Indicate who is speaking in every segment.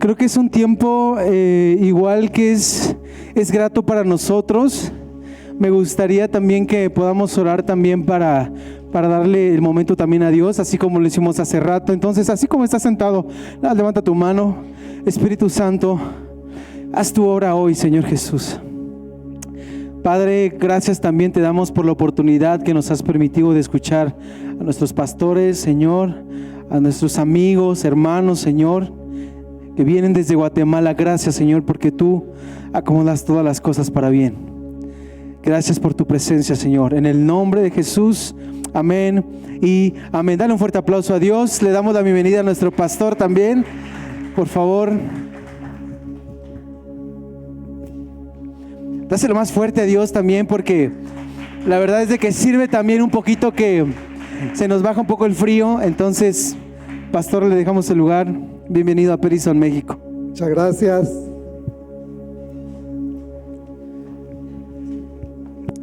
Speaker 1: Creo que es un tiempo igual que es grato para nosotros. Me gustaría también que podamos orar también para darle el momento también a Dios, así como lo hicimos hace rato. Entonces, así como estás sentado, levanta tu mano. Espíritu Santo, haz tu obra hoy, Señor Jesús. Padre, gracias también te damos por la oportunidad que nos has permitido de escuchar a nuestros pastores, Señor, a nuestros amigos, hermanos, Señor, que vienen desde Guatemala. Gracias, Señor, porque tú acomodas todas las cosas para bien. Gracias por tu presencia, Señor. En el nombre de Jesús, amén y amén. Dale un fuerte aplauso a Dios. Le damos la bienvenida a nuestro pastor también, por favor. Dáselo más fuerte a Dios también, porque la verdad es de que sirve también un poquito que se nos baja un poco el frío. Entonces, pastor, le dejamos el lugar. Bienvenido a Perison, México.
Speaker 2: Muchas gracias.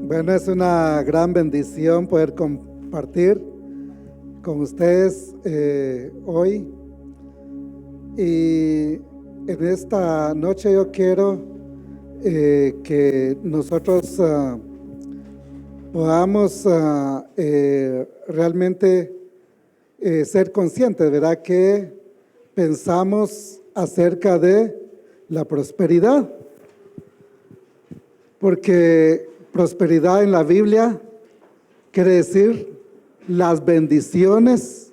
Speaker 2: Bueno, es una gran bendición poder compartir con ustedes hoy. Y en esta noche yo quiero que nosotros podamos realmente ser conscientes, ¿verdad?, que pensamos acerca de la prosperidad, porque prosperidad en la Biblia quiere decir las bendiciones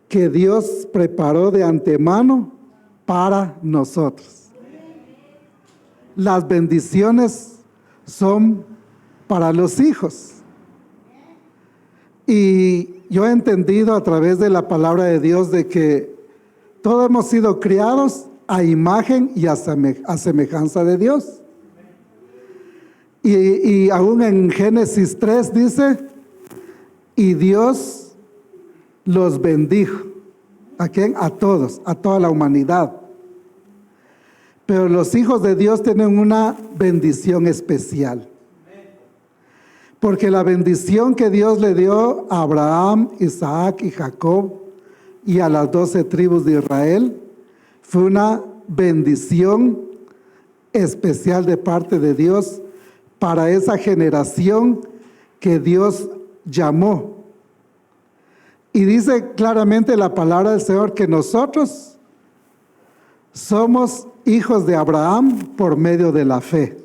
Speaker 2: que Dios preparó de antemano para nosotros. Las bendiciones son para los hijos. Y yo he entendido a través de la palabra de Dios de que todos hemos sido criados a imagen y a semejanza de Dios. Y aún en Génesis 3 dice, y Dios los bendijo. ¿A quién? A todos, a toda la humanidad. Pero los hijos de Dios tienen una bendición especial. Porque la bendición que Dios le dio a Abraham, Isaac y Jacob y a las 12 tribus de Israel fue una bendición especial de parte de Dios para esa generación que Dios llamó. Y dice claramente la palabra del Señor que nosotros somos hijos de Abraham por medio de la fe.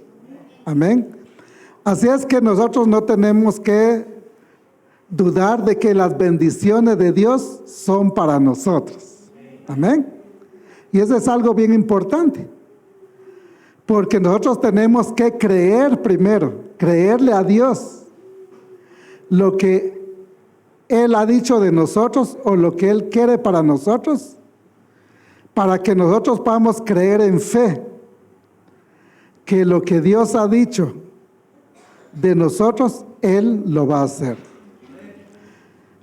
Speaker 2: Amén. Así es que nosotros no tenemos que dudar de que las bendiciones de Dios son para nosotros. Amén. Y eso es algo bien importante. Porque nosotros tenemos que creer primero, creerle a Dios lo que Él ha dicho de nosotros o lo que Él quiere para nosotros, para que nosotros podamos creer en fe que lo que Dios ha dicho de nosotros, Él lo va a hacer.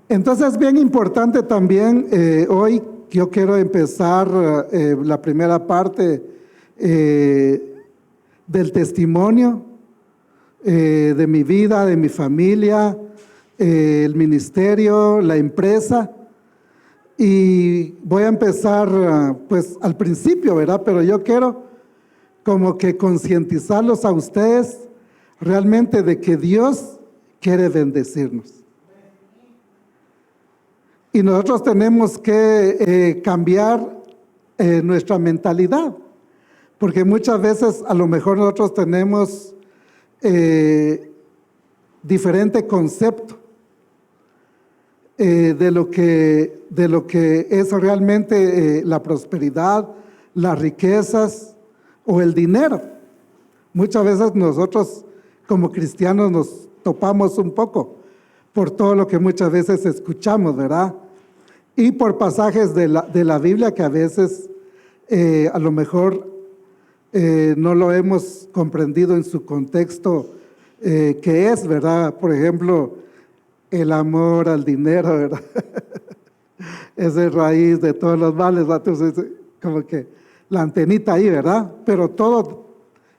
Speaker 2: Entonces es bien importante también, hoy yo quiero empezar la primera parte del testimonio de mi vida, de mi familia, el ministerio, la empresa. Y voy a empezar pues al principio, ¿verdad? Pero yo quiero como que concientizarlos a ustedes realmente de que Dios quiere bendecirnos. Y nosotros tenemos que cambiar nuestra mentalidad, porque muchas veces a lo mejor nosotros tenemos diferente concepto de lo que es realmente la prosperidad, las riquezas o el dinero. Muchas veces nosotros como cristianos nos topamos un poco por todo lo que muchas veces escuchamos, ¿verdad? Y por pasajes de la Biblia que a veces a lo mejor no lo hemos comprendido en su contexto que es, ¿verdad? Por ejemplo, el amor al dinero, ¿verdad? Es de raíz de todos los males, ¿verdad? Entonces, como que la antenita ahí, ¿verdad? Pero todo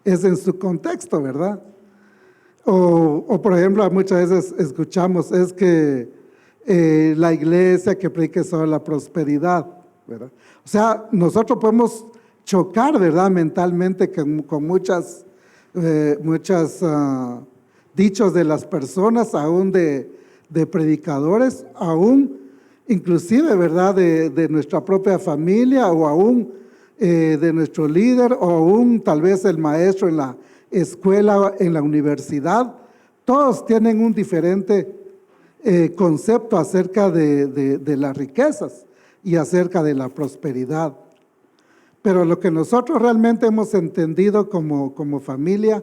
Speaker 2: es en su contexto, ¿verdad? O por ejemplo, muchas veces escuchamos, es que la iglesia que predique sobre la prosperidad. ¿verdad? O sea, nosotros podemos chocar, ¿verdad? Mentalmente con muchas dichos de las personas, aún de predicadores, aún inclusive, ¿verdad? De nuestra propia familia o aún de nuestro líder o aún tal vez el maestro en la escuela, en la universidad. Todos tienen un diferente concepto acerca de las riquezas y acerca de la prosperidad. Pero lo que nosotros realmente hemos entendido como familia,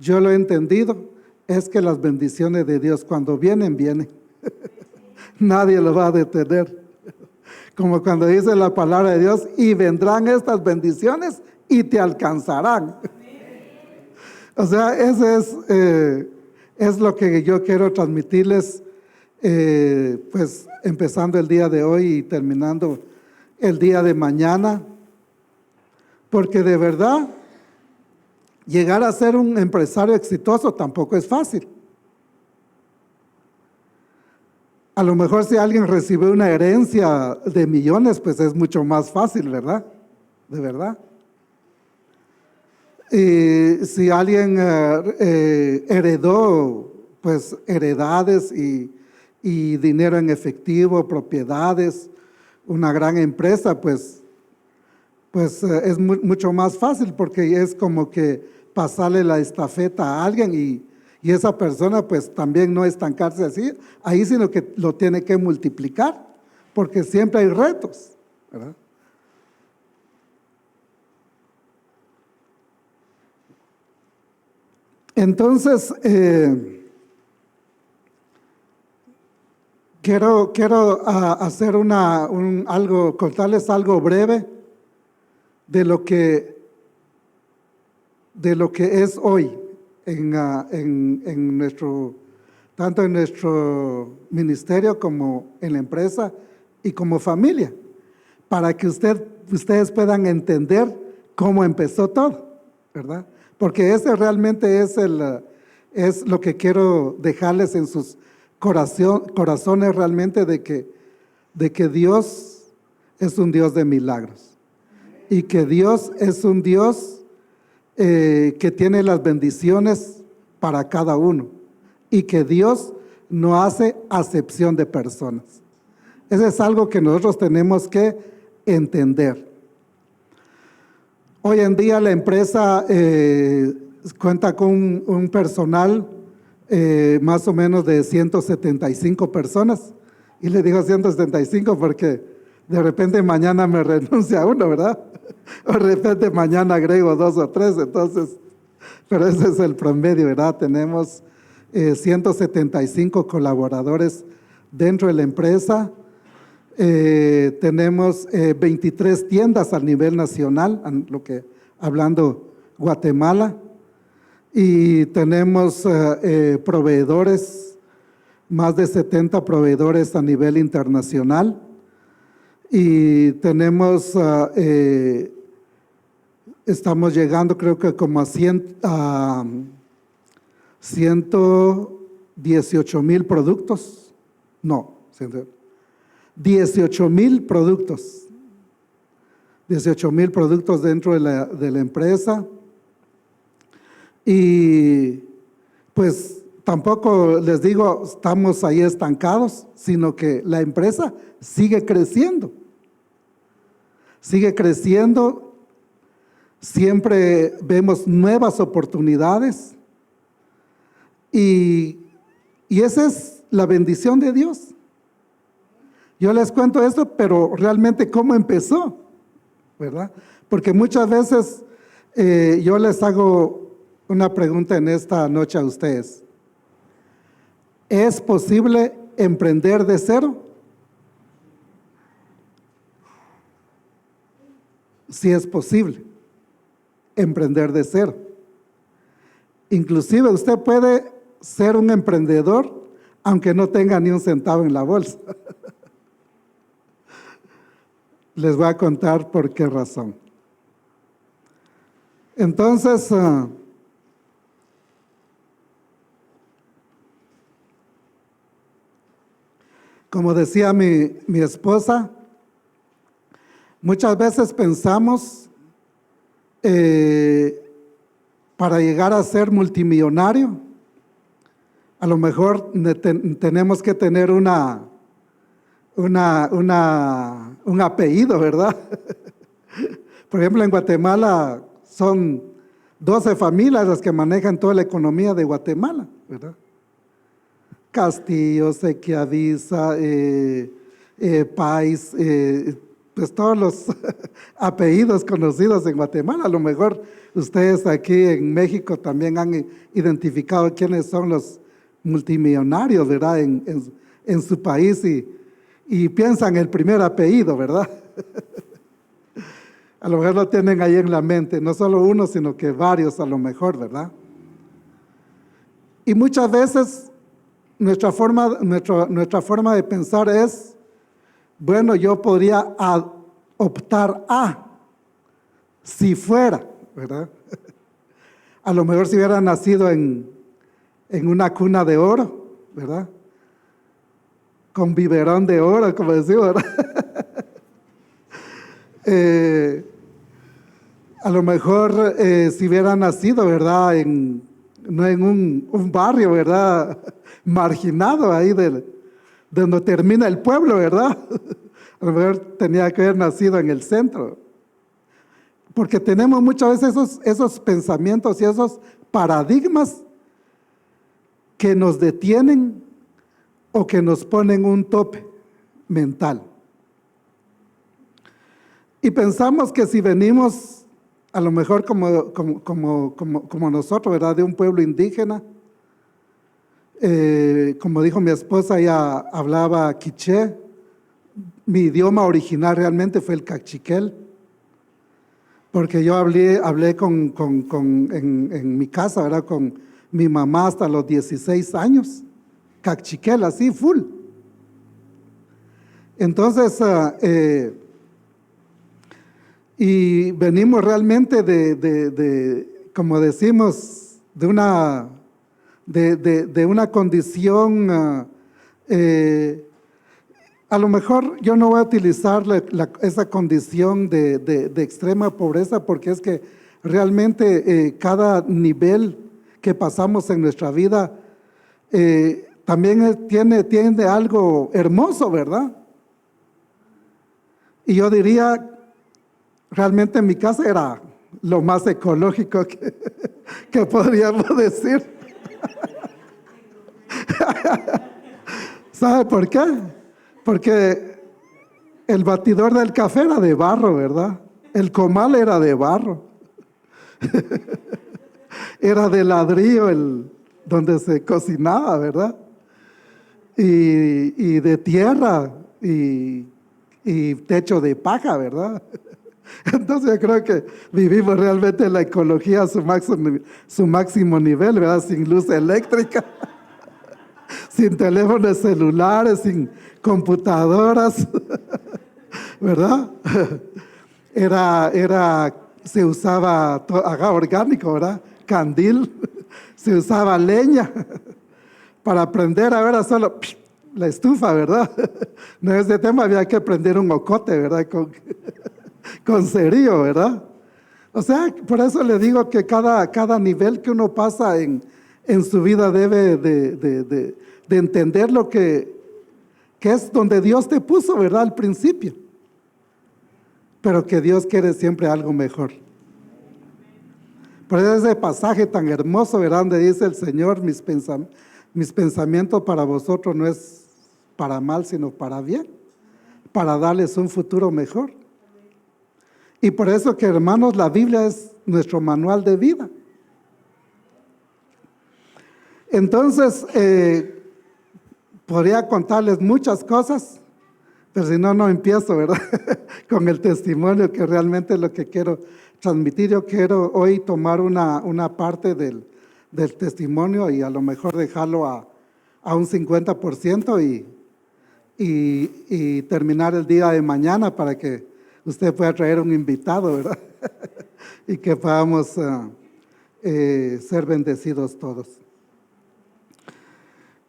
Speaker 2: yo lo he entendido, es que las bendiciones de Dios cuando vienen, vienen. Nadie lo va a detener. Como cuando dice la palabra de Dios, y vendrán estas bendiciones y te alcanzarán. O sea, ese es lo que yo quiero transmitirles, pues empezando el día de hoy y terminando el día de mañana. Porque de verdad, llegar a ser un empresario exitoso tampoco es fácil. A lo mejor si alguien recibe una herencia de millones, pues es mucho más fácil, ¿verdad? De verdad. Y si alguien heredó, pues heredades y dinero en efectivo, propiedades, una gran empresa, pues es mucho más fácil porque es como que pasarle la estafeta a alguien y esa persona pues también no estancarse ahí, sino que lo tiene que multiplicar, porque siempre hay retos, ¿verdad? Entonces, quiero hacer contarles algo breve de lo que es hoy en nuestro, tanto en nuestro ministerio como en la empresa y como familia, para que ustedes puedan entender cómo empezó todo, ¿verdad? Porque ese realmente es lo que quiero dejarles en sus corazones realmente de que Dios es un Dios de milagros y que Dios es un Dios que tiene las bendiciones para cada uno y que Dios no hace acepción de personas. Eso es algo que nosotros tenemos que entender. Hoy en día la empresa cuenta con un personal más o menos de 175 personas. Y le digo 175 porque de repente mañana me renuncia uno, ¿verdad? O de repente mañana agrego 2 o 3, entonces, pero ese es el promedio, ¿verdad? Tenemos 175 colaboradores dentro de la empresa. Tenemos 23 tiendas a nivel nacional, hablando Guatemala, y tenemos proveedores, más de 70 proveedores a nivel internacional, y tenemos, estamos llegando creo que como a 118,000 productos, no, 18,000 productos, 18,000 productos dentro de la empresa. Y pues tampoco les digo estamos ahí estancados, sino que la empresa sigue creciendo, siempre vemos nuevas oportunidades y esa es la bendición de Dios. Yo les cuento esto, pero realmente cómo empezó, ¿verdad? Porque muchas veces yo les hago una pregunta en esta noche a ustedes. ¿Es posible emprender de cero? Sí es posible emprender de cero. Inclusive usted puede ser un emprendedor aunque no tenga ni un centavo en la bolsa. Les voy a contar por qué razón. Entonces, como decía mi esposa, Muchas veces pensamos para llegar a ser multimillonario, a lo mejor tenemos que tener un apellido, ¿verdad? Por ejemplo, en Guatemala son 12 familias las que manejan toda la economía de Guatemala, ¿verdad? Castillo, Sequiavisa, Pais, pues todos los apellidos conocidos en Guatemala. A lo mejor ustedes aquí en México también han identificado quiénes son los multimillonarios, ¿verdad? En su país y piensan el primer apellido, ¿verdad? A lo mejor lo tienen ahí en la mente, no solo uno, sino que varios a lo mejor, ¿verdad? Y muchas veces nuestra forma de pensar es, bueno, yo podría optar a, si fuera, ¿verdad? A lo mejor si hubiera nacido en una cuna de oro, ¿verdad? Con biberón de oro, como decimos, ¿verdad? A lo mejor si hubiera nacido, ¿verdad? No en un barrio, ¿verdad? Marginado ahí de donde termina el pueblo, ¿verdad? A lo mejor tenía que haber nacido en el centro. Porque tenemos muchas veces esos pensamientos y esos paradigmas que nos detienen o que nos ponen un tope mental. Y pensamos que si venimos, a lo mejor como nosotros, ¿verdad? De un pueblo indígena, como dijo mi esposa, ella hablaba quiché. Mi idioma original realmente fue el cachiquel, porque yo hablé en mi casa, ¿verdad? Con mi mamá hasta los 16 años, cachiquel, así, full. Entonces, y venimos realmente como decimos, de una condición, a lo mejor yo no voy a utilizar esa condición de extrema pobreza, porque es que realmente cada nivel que pasamos en nuestra vida también tiene algo hermoso, ¿verdad? Y yo diría, realmente en mi casa era lo más ecológico que podríamos decir. ¿Sabe por qué? Porque el batidor del café era de barro, ¿verdad? El comal era de barro. Era de ladrillo donde se cocinaba, ¿verdad? Y de tierra y techo de paja, ¿verdad? Entonces yo creo que vivimos realmente la ecología a su máximo nivel, ¿verdad? Sin luz eléctrica, sin teléfonos celulares, sin computadoras, ¿verdad? Se usaba orgánico, ¿verdad? Candil, se usaba leña para prender, ahora solo la estufa, ¿verdad? No es de tema, había que prender un ocote, ¿verdad? Con cerillo, ¿verdad? O sea, por eso le digo que cada nivel que uno pasa en su vida debe de entender lo que es donde Dios te puso, ¿verdad? Al principio. Pero que Dios quiere siempre algo mejor. Por eso ese pasaje tan hermoso, ¿verdad? Donde dice el Señor, mis pensamientos para vosotros no es para mal, sino para bien, para darles un futuro mejor. Y por eso que, hermanos, la Biblia es nuestro manual de vida. Entonces, podría contarles muchas cosas, pero si no empiezo, ¿verdad? Con el testimonio, que realmente es lo que quiero transmitir. Yo quiero hoy tomar una parte del testimonio y a lo mejor dejarlo a un 50% y terminar el día de mañana para que usted pueda traer un invitado, ¿verdad? Y que podamos ser bendecidos todos.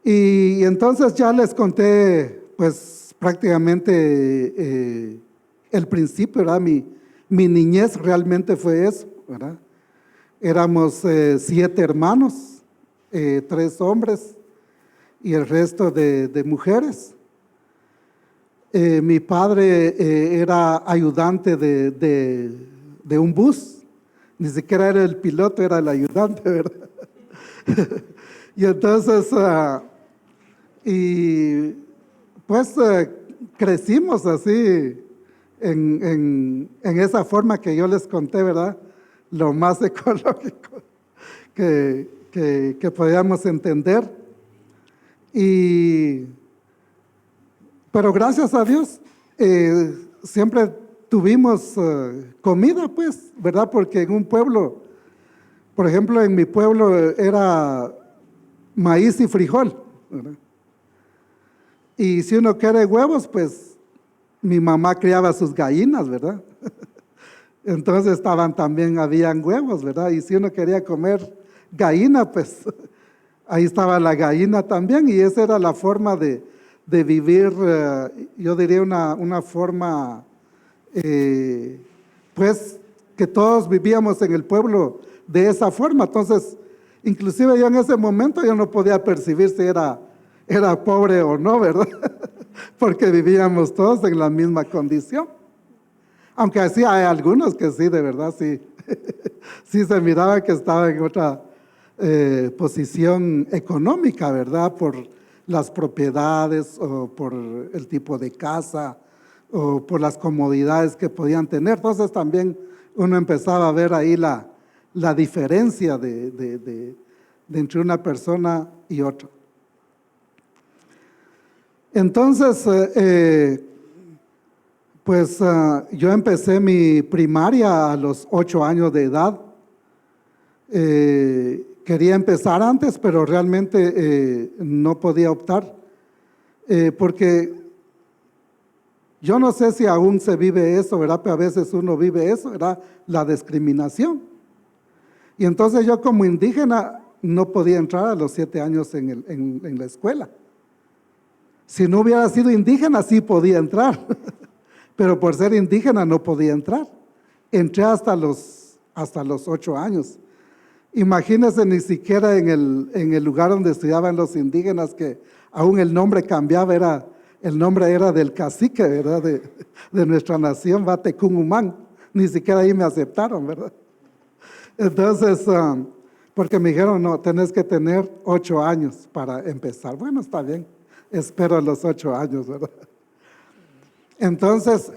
Speaker 2: Y entonces ya les conté, pues prácticamente el principio, ¿verdad? Mi niñez realmente fue eso, ¿verdad? Éramos 7 hermanos, 3 hombres y el resto de mujeres. Mi padre era ayudante de un bus, ni siquiera era el piloto, era el ayudante, ¿verdad? Y entonces, crecimos así, en esa forma que yo les conté, ¿verdad? Lo más ecológico que podíamos entender. Pero gracias a Dios, siempre tuvimos comida, pues, ¿verdad? Porque en un pueblo, por ejemplo, en mi pueblo era maíz y frijol, ¿verdad? Y si uno quiere huevos, pues, mi mamá criaba sus gallinas, ¿verdad? Entonces habían huevos, ¿verdad? Y si uno quería comer gallina, pues, ahí estaba la gallina también, y esa era la forma de vivir, yo diría una forma, pues, que todos vivíamos en el pueblo de esa forma. Entonces, inclusive yo en ese momento yo no podía percibir si era pobre o no, ¿verdad? Porque vivíamos todos en la misma condición. Aunque así hay algunos que sí, de verdad, sí, sí se miraba que estaba en otra posición económica, ¿verdad? Por las propiedades o por el tipo de casa o por las comodidades que podían tener. Entonces también uno empezaba a ver ahí la diferencia de entre una persona y otra. Entonces, yo empecé mi primaria a los 8 años de edad. Quería empezar antes, pero realmente no podía optar, porque yo no sé si aún se vive eso, ¿verdad? Pero a veces uno vive eso, ¿verdad? La discriminación. Y entonces yo como indígena no podía entrar a los 7 años en la escuela. Si no hubiera sido indígena, sí podía entrar, pero por ser indígena no podía entrar. Entré hasta los 8 años. Imagínense, ni siquiera en el lugar donde estudiaban los indígenas, que aún el nombre cambiaba, el nombre era del cacique, ¿verdad? De nuestra nación, Batecunumán. Ni siquiera ahí me aceptaron, ¿verdad? Entonces, porque me dijeron, no, tenés que tener 8 años para empezar. Bueno, está bien, espero los 8 años, ¿verdad? Entonces,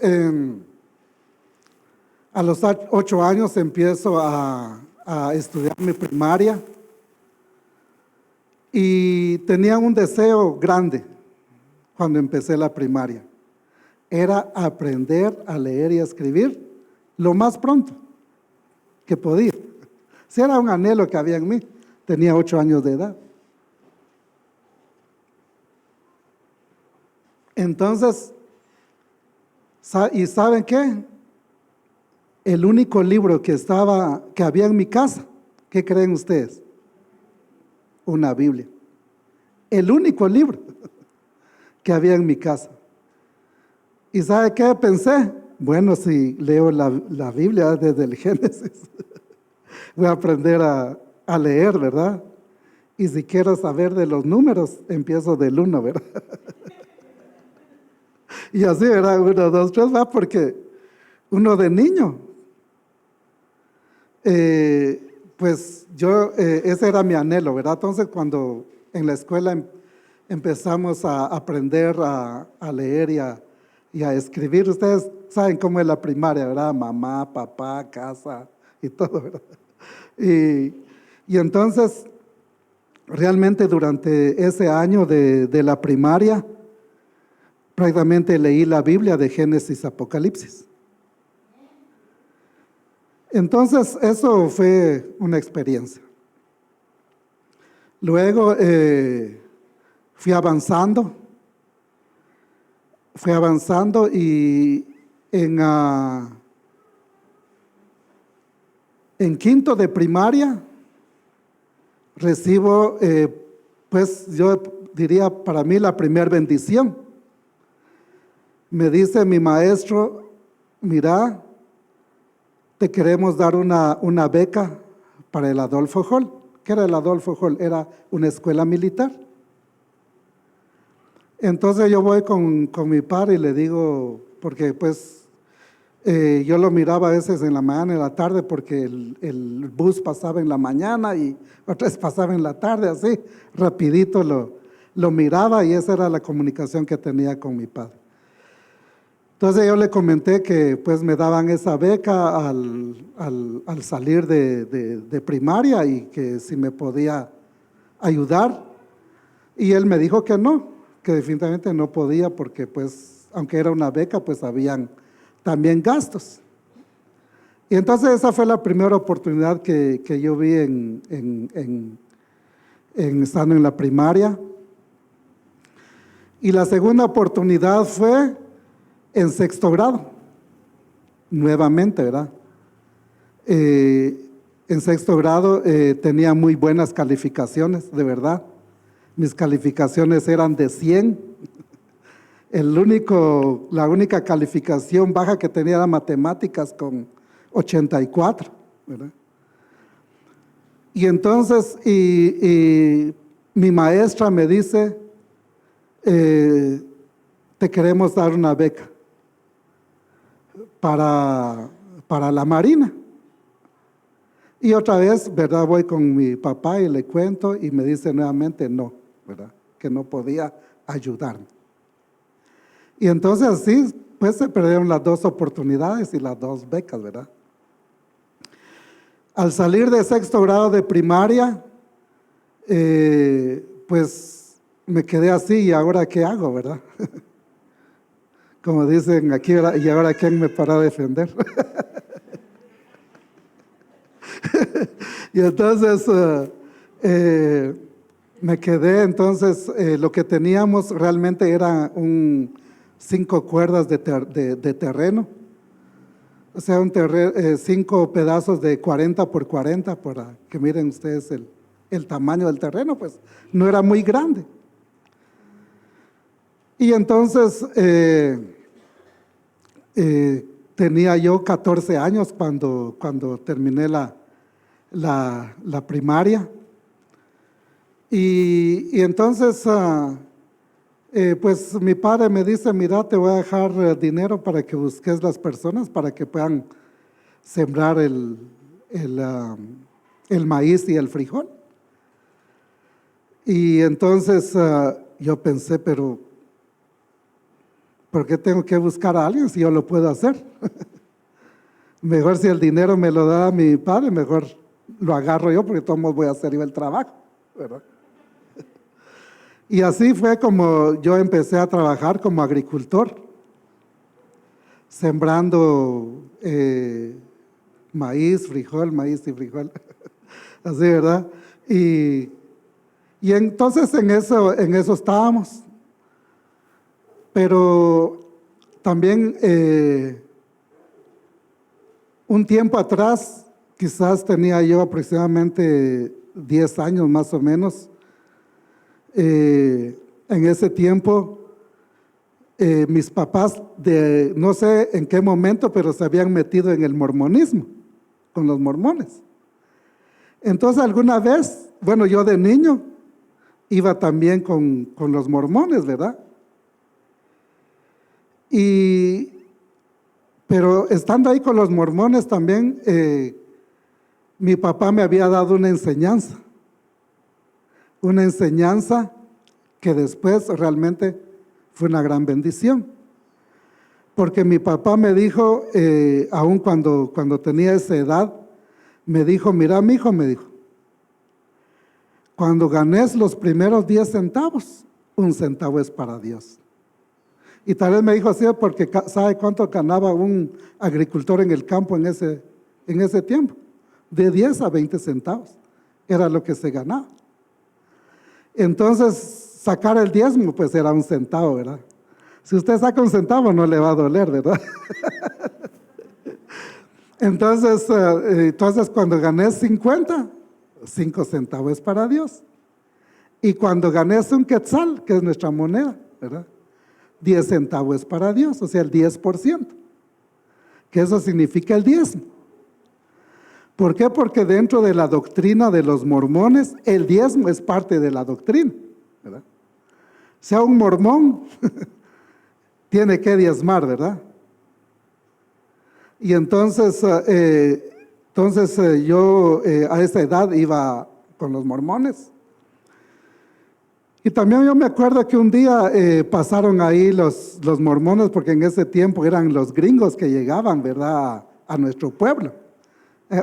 Speaker 2: a los 8 años empiezo a estudiar mi primaria y tenía un deseo grande cuando empecé la primaria. Era aprender a leer y a escribir lo más pronto que podía. Si era un anhelo que había en mí, tenía 8 años de edad. Entonces, ¿y saben qué? El único libro que había en mi casa, ¿qué creen ustedes? Una Biblia. El único libro que había en mi casa. ¿Y sabe qué pensé? Bueno, si leo la Biblia desde el Génesis, voy a aprender a leer, ¿verdad? Y si quiero saber de los números, empiezo del 1, ¿verdad? Y así, ¿verdad? 1, 2, 3, va, porque uno de niño, ese era mi anhelo, ¿verdad? Entonces, cuando en la escuela empezamos a aprender a leer y a escribir, ustedes saben cómo es la primaria, ¿verdad? Mamá, papá, casa y todo, ¿verdad? Y entonces, realmente durante ese año de la primaria, prácticamente leí la Biblia de Génesis a Apocalipsis. Entonces, eso fue una experiencia. Luego fui avanzando y en quinto de primaria recibo, yo diría para mí la primera bendición. Me dice mi maestro, mira, te queremos dar una beca para el Adolfo Hall. ¿Qué era el Adolfo Hall? Era una escuela militar. Entonces yo voy con mi padre y le digo, porque pues yo lo miraba a veces en la mañana y en la tarde, porque el bus pasaba en la mañana y otra vez pasaba en la tarde, así, rapidito lo miraba, y esa era la comunicación que tenía con mi padre. Entonces yo le comenté que pues me daban esa beca al salir de primaria, y que si me podía ayudar, y él me dijo que no, que definitivamente no podía, porque pues aunque era una beca, pues habían también gastos. Y entonces esa fue la primera oportunidad que yo vi estando en la primaria. Y la segunda oportunidad fue en sexto grado, nuevamente, ¿verdad? En sexto grado tenía muy buenas calificaciones, de verdad. Mis calificaciones eran de 100. La única calificación baja que tenía era matemáticas con 84, ¿verdad? Y entonces, y mi maestra me dice, te queremos dar una beca para la Marina. Y otra vez, ¿verdad? Voy con mi papá y le cuento, y me dice nuevamente no, ¿verdad? Que no podía ayudarme. Y entonces así, pues se perdieron las dos oportunidades y las dos becas, ¿verdad? Al salir de sexto grado de primaria, pues me quedé así, ¿y ahora qué hago, verdad? Como dicen aquí, ¿y ahora quién me para a defender? Y entonces me quedé, entonces lo que teníamos realmente era 5 cuerdas de terreno, o sea, 5 pedazos de 40 por 40, para que miren ustedes el tamaño del terreno, pues no era muy grande. Y entonces tenía yo 14 años cuando terminé la primaria. Y entonces pues mi padre me dice, mira, te voy a dejar dinero para que busques las personas para que puedan sembrar el maíz y el frijol. Y entonces yo pensé, pero ¿por qué tengo que buscar a alguien si yo lo puedo hacer? Mejor, si el dinero me lo da mi padre, mejor lo agarro yo, porque todos voy a hacer yo el trabajo, ¿verdad? Y así fue como yo empecé a trabajar como agricultor, sembrando maíz y frijol, así, ¿verdad? Y entonces en eso estábamos. Pero también un tiempo atrás, quizás tenía yo aproximadamente 10 años más o menos, en ese tiempo mis papás, no sé en qué momento, pero se habían metido en el mormonismo, con los mormones. Entonces alguna vez, bueno, yo de niño iba también con los mormones, ¿verdad? Pero estando ahí con los mormones también, mi papá me había dado una enseñanza que después realmente fue una gran bendición, porque mi papá me dijo, aún cuando tenía esa edad, me dijo, mira, mi hijo, me dijo, cuando ganes los primeros 10 centavos, 1 centavo es para Dios. Y tal vez me dijo así porque sabe cuánto ganaba un agricultor en el campo en ese tiempo. De 10 a 20 centavos era lo que se ganaba. Entonces, sacar el diezmo, pues era 1 centavo, ¿verdad? Si usted saca 1 centavo, no le va a doler, ¿verdad? Entonces, cuando gané 50, 5 centavos es para Dios. Y cuando gané un quetzal, que es nuestra moneda, ¿verdad? 10 centavos es para Dios, o sea, el 10%. que eso significa el diezmo. ¿Por qué? Porque dentro de la doctrina de los mormones, el diezmo es parte de la doctrina, ¿verdad? Sea un mormón, tiene que diezmar, ¿verdad? Y entonces, yo a esa edad iba con los mormones. Y también yo me acuerdo que un día pasaron ahí los mormones, porque en ese tiempo eran los gringos que llegaban, ¿verdad?, a nuestro pueblo.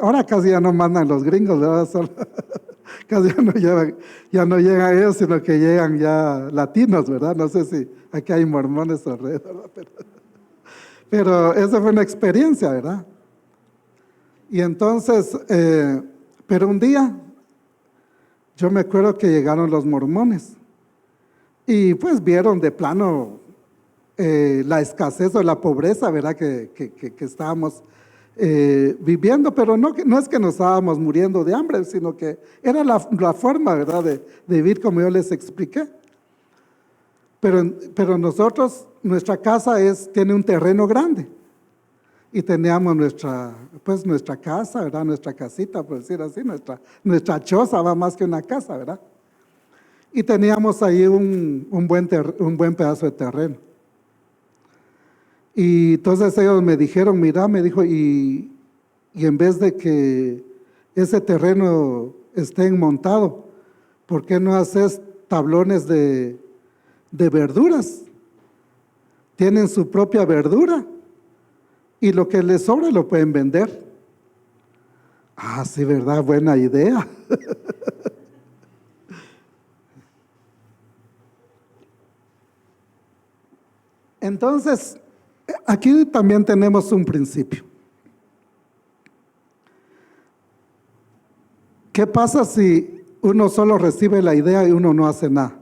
Speaker 2: Ahora casi ya no mandan los gringos, ¿verdad? Casi ya no llegan ellos, sino que llegan ya latinos, ¿verdad? No sé si aquí hay mormones alrededor, pero esa fue una experiencia, ¿verdad? Y entonces, pero un día, yo me acuerdo que llegaron los mormones y pues vieron de plano la escasez o la pobreza, ¿verdad?, que estábamos viviendo, pero no es que nos estábamos muriendo de hambre, sino que era la forma, ¿verdad?, de vivir como yo les expliqué. Pero nosotros, nuestra casa tiene un terreno grande y teníamos nuestra casa, ¿verdad?, nuestra casita, por decir así, nuestra choza va más que una casa, ¿verdad? Y teníamos ahí un buen pedazo de terreno. Y entonces ellos me dijeron, mira, me dijo, y en vez de que ese terreno esté montado, ¿por qué no haces tablones de verduras? Tienen su propia verdura y lo que les sobra lo pueden vender. Ah, sí, ¿verdad? Buena idea. Entonces, aquí también tenemos un principio. ¿Qué pasa si uno solo recibe la idea y uno no hace nada?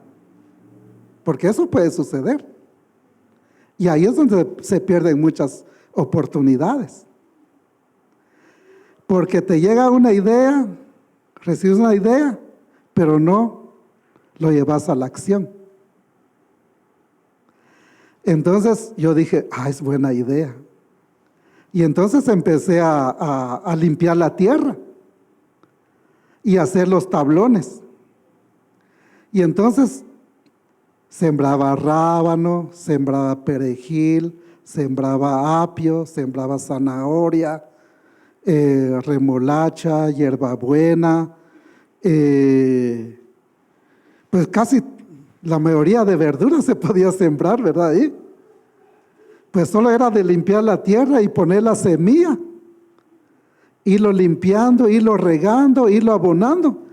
Speaker 2: Porque eso puede suceder. Y ahí es donde se pierden muchas oportunidades. Porque te llega una idea, recibes una idea, pero no lo llevas a la acción. Entonces yo dije, es buena idea. Y entonces empecé a limpiar la tierra y hacer los tablones. Y entonces sembraba rábano, sembraba perejil, sembraba apio, sembraba zanahoria, remolacha, hierbabuena, pues casi la mayoría de verduras se podía sembrar, ¿verdad? Ahí. Pues solo era de limpiar la tierra y poner la semilla, irlo limpiando, irlo regando, irlo abonando.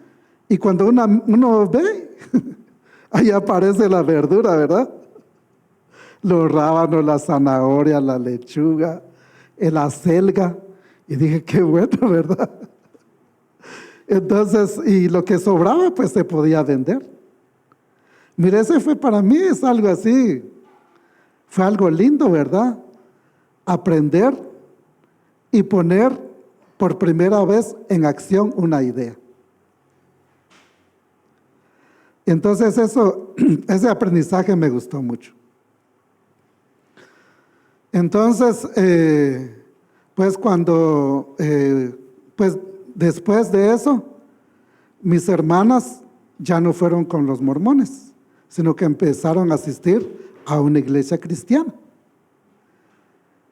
Speaker 2: Y cuando uno ve, ahí aparece la verdura, ¿verdad? Los rábanos, la zanahoria, la lechuga, la acelga. Y dije, qué bueno, ¿verdad? Entonces, y lo que sobraba, pues se podía vender. Mire, ese fue para mí, es algo así, fue algo lindo, ¿verdad? Aprender y poner por primera vez en acción una idea. Entonces ese aprendizaje me gustó mucho. Entonces, pues después de eso, mis hermanas ya no fueron con los mormones, sino que empezaron a asistir a una iglesia cristiana.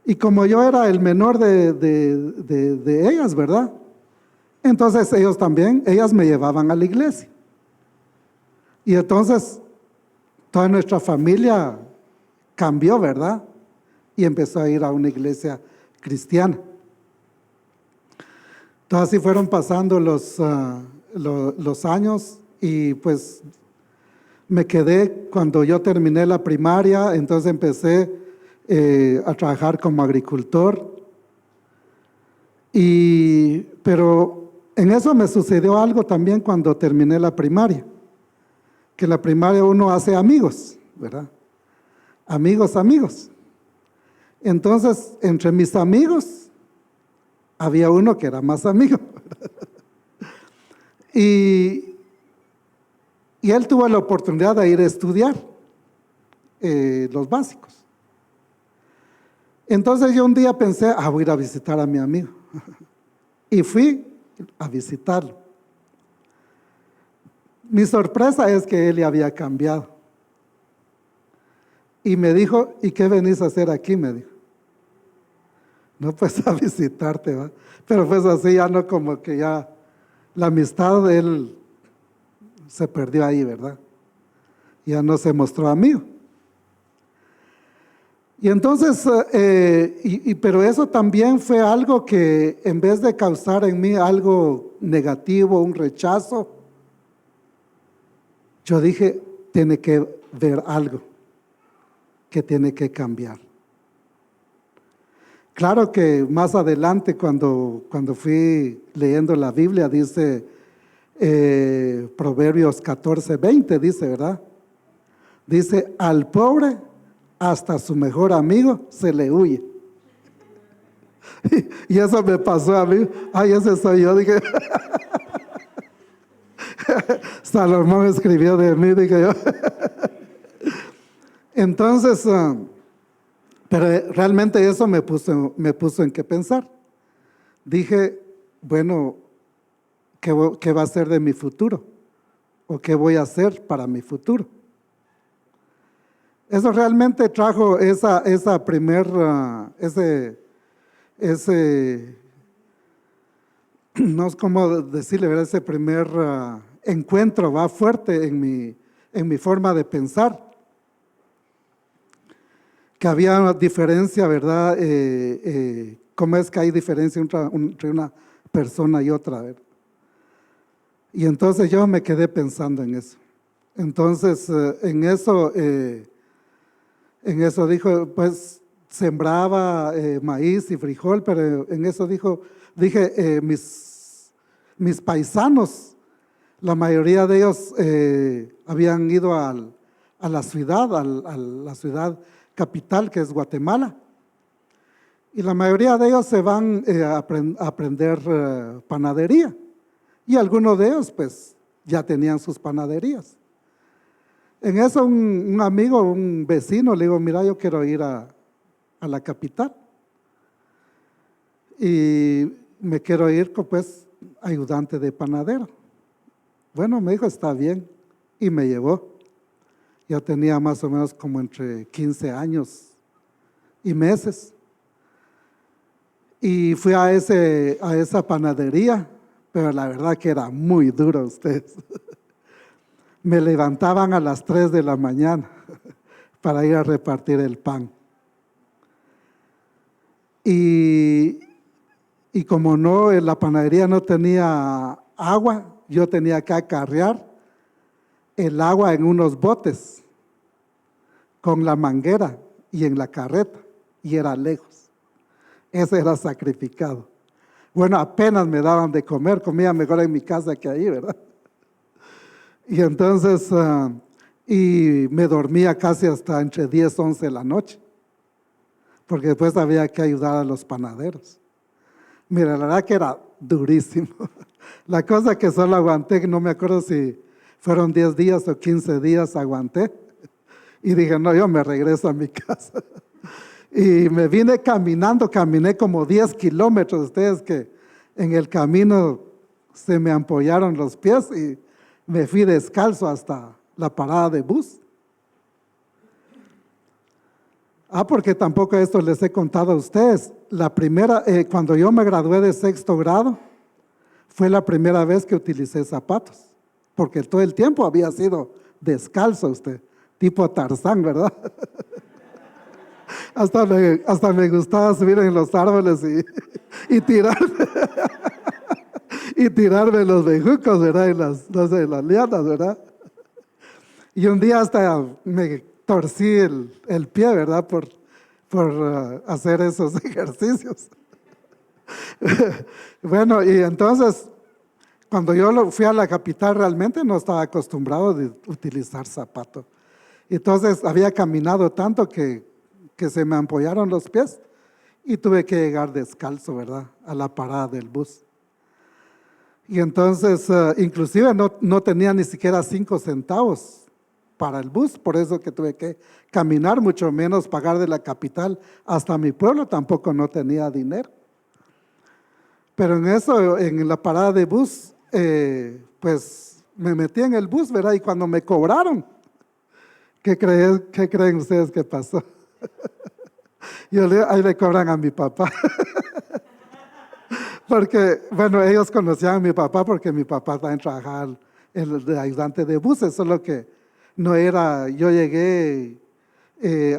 Speaker 2: Y como yo era el menor de ellas, ¿verdad? Entonces ellas me llevaban a la iglesia. Y entonces toda nuestra familia cambió, ¿verdad? Y empezó a ir a una iglesia cristiana. Entonces así fueron pasando los años y pues me quedé cuando yo terminé la primaria, entonces empecé a trabajar como agricultor. Pero en eso me sucedió algo también cuando terminé la primaria, que en la primaria uno hace amigos, ¿verdad? Amigos. Entonces, entre mis amigos, había uno que era más amigo. Y él tuvo la oportunidad de ir a estudiar los básicos. Entonces yo un día pensé, voy a ir a visitar a mi amigo. Y fui a visitarlo. Mi sorpresa es que él ya había cambiado. Y me dijo, ¿y qué venís a hacer aquí? Me dijo. No, pues a visitarte, ¿va? Pero pues así ya no, como que ya la amistad de él se perdió ahí, ¿verdad? Ya no se mostró amigo. Y entonces, pero eso también fue algo que en vez de causar en mí algo negativo, un rechazo, yo dije, tiene que ver algo que tiene que cambiar. Claro que más adelante cuando fui leyendo la Biblia, dice Proverbios 14:20, dice, ¿verdad? Dice, al pobre hasta su mejor amigo se le huye. Y eso me pasó a mí. Ese soy yo, dije. Salomón escribió de mí, dije yo. Entonces, pero realmente eso me puso en qué pensar. Dije, bueno, ¿qué va a ser de mi futuro? ¿O qué voy a hacer para mi futuro? Eso realmente trajo esa no sé cómo decirle, ¿verdad? Ese primer encuentro va fuerte en mi forma de pensar. Que había una diferencia, ¿verdad? ¿Cómo es que hay diferencia entre una persona y otra? ¿verdad? Y entonces yo me quedé pensando en eso. Entonces, en eso dijo, pues sembraba maíz y frijol, pero en eso dije, mis paisanos, la mayoría de ellos habían ido a la ciudad, a la ciudad capital, que es Guatemala. Y la mayoría de ellos se van a aprender panadería. Y algunos de ellos, pues, ya tenían sus panaderías. En eso un amigo, un vecino, le digo, mira, yo quiero ir a la capital. Y me quiero ir, pues, ayudante de panadero. Bueno, me dijo, está bien. Y me llevó. Yo tenía más o menos como entre 15 años y meses. Y fui a esa panadería, pero la verdad que era muy duro ustedes. Me levantaban a las 3 de la mañana para ir a repartir el pan. Y como no, en la panadería no tenía agua, yo tenía que acarrear el agua en unos botes con la manguera y en la carreta, y era lejos. Ese era sacrificado. Bueno, apenas me daban de comer, comía mejor en mi casa que ahí, ¿verdad? Y entonces, y me dormía casi hasta entre 10, 11 de la noche, porque después había que ayudar a los panaderos. Mira, la verdad que era durísimo. La cosa que solo aguanté, no me acuerdo si fueron 10 días o 15 días, aguanté. Y dije, no, yo me regreso a mi casa. Y me vine caminando, caminé como 10 kilómetros. Ustedes que en el camino se me ampollaron los pies y me fui descalzo hasta la parada de bus. Porque tampoco esto les he contado a ustedes. La primera, cuando yo me gradué de 6º grado, fue la primera vez que utilicé zapatos. Porque todo el tiempo había sido descalzo usted, tipo Tarzán, ¿verdad? Hasta me gustaba subir en los árboles y tirarme los bejucos, ¿verdad? En las lianas, ¿verdad? Y un día hasta me torcí el pie, ¿verdad? Por hacer esos ejercicios. Bueno, y entonces, cuando yo fui a la capital, realmente no estaba acostumbrado de utilizar zapatos. Entonces, había caminado tanto que se me ampollaron los pies y tuve que llegar descalzo, ¿verdad? A la parada del bus. Y entonces, inclusive no tenía ni siquiera 5 centavos para el bus, por eso que tuve que caminar, mucho menos pagar de la capital hasta mi pueblo, tampoco no tenía dinero. Pero en eso, en la parada de bus, pues me metí en el bus, ¿verdad? Y cuando me cobraron, qué creen ustedes que pasó? Ahí le cobran a mi papá. Porque, bueno, ellos conocían a mi papá porque mi papá también trabajaba de ayudante de buses, solo que no era, yo llegué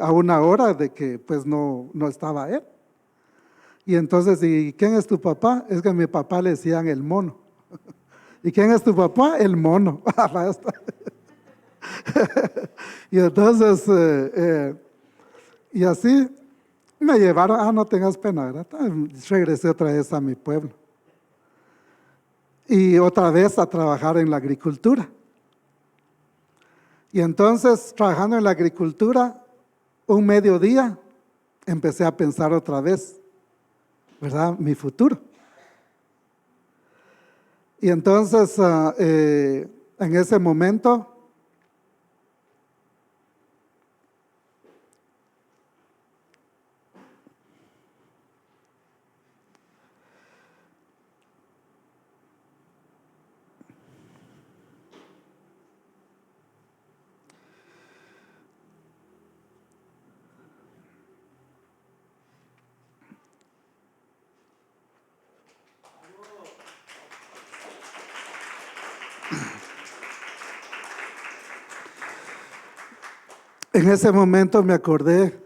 Speaker 2: a una hora de que pues no estaba él. Y entonces, ¿y quién es tu papá? Es que a mi papá le decían el mono. ¿Y quién es tu papá? El mono. Y entonces, y así me llevaron, no tengas pena, ¿verdad? Regresé otra vez a mi pueblo. Y otra vez a trabajar en la agricultura. Y entonces, trabajando en la agricultura, un mediodía, empecé a pensar otra vez, ¿verdad? Mi futuro. Y entonces, en ese momento, me acordé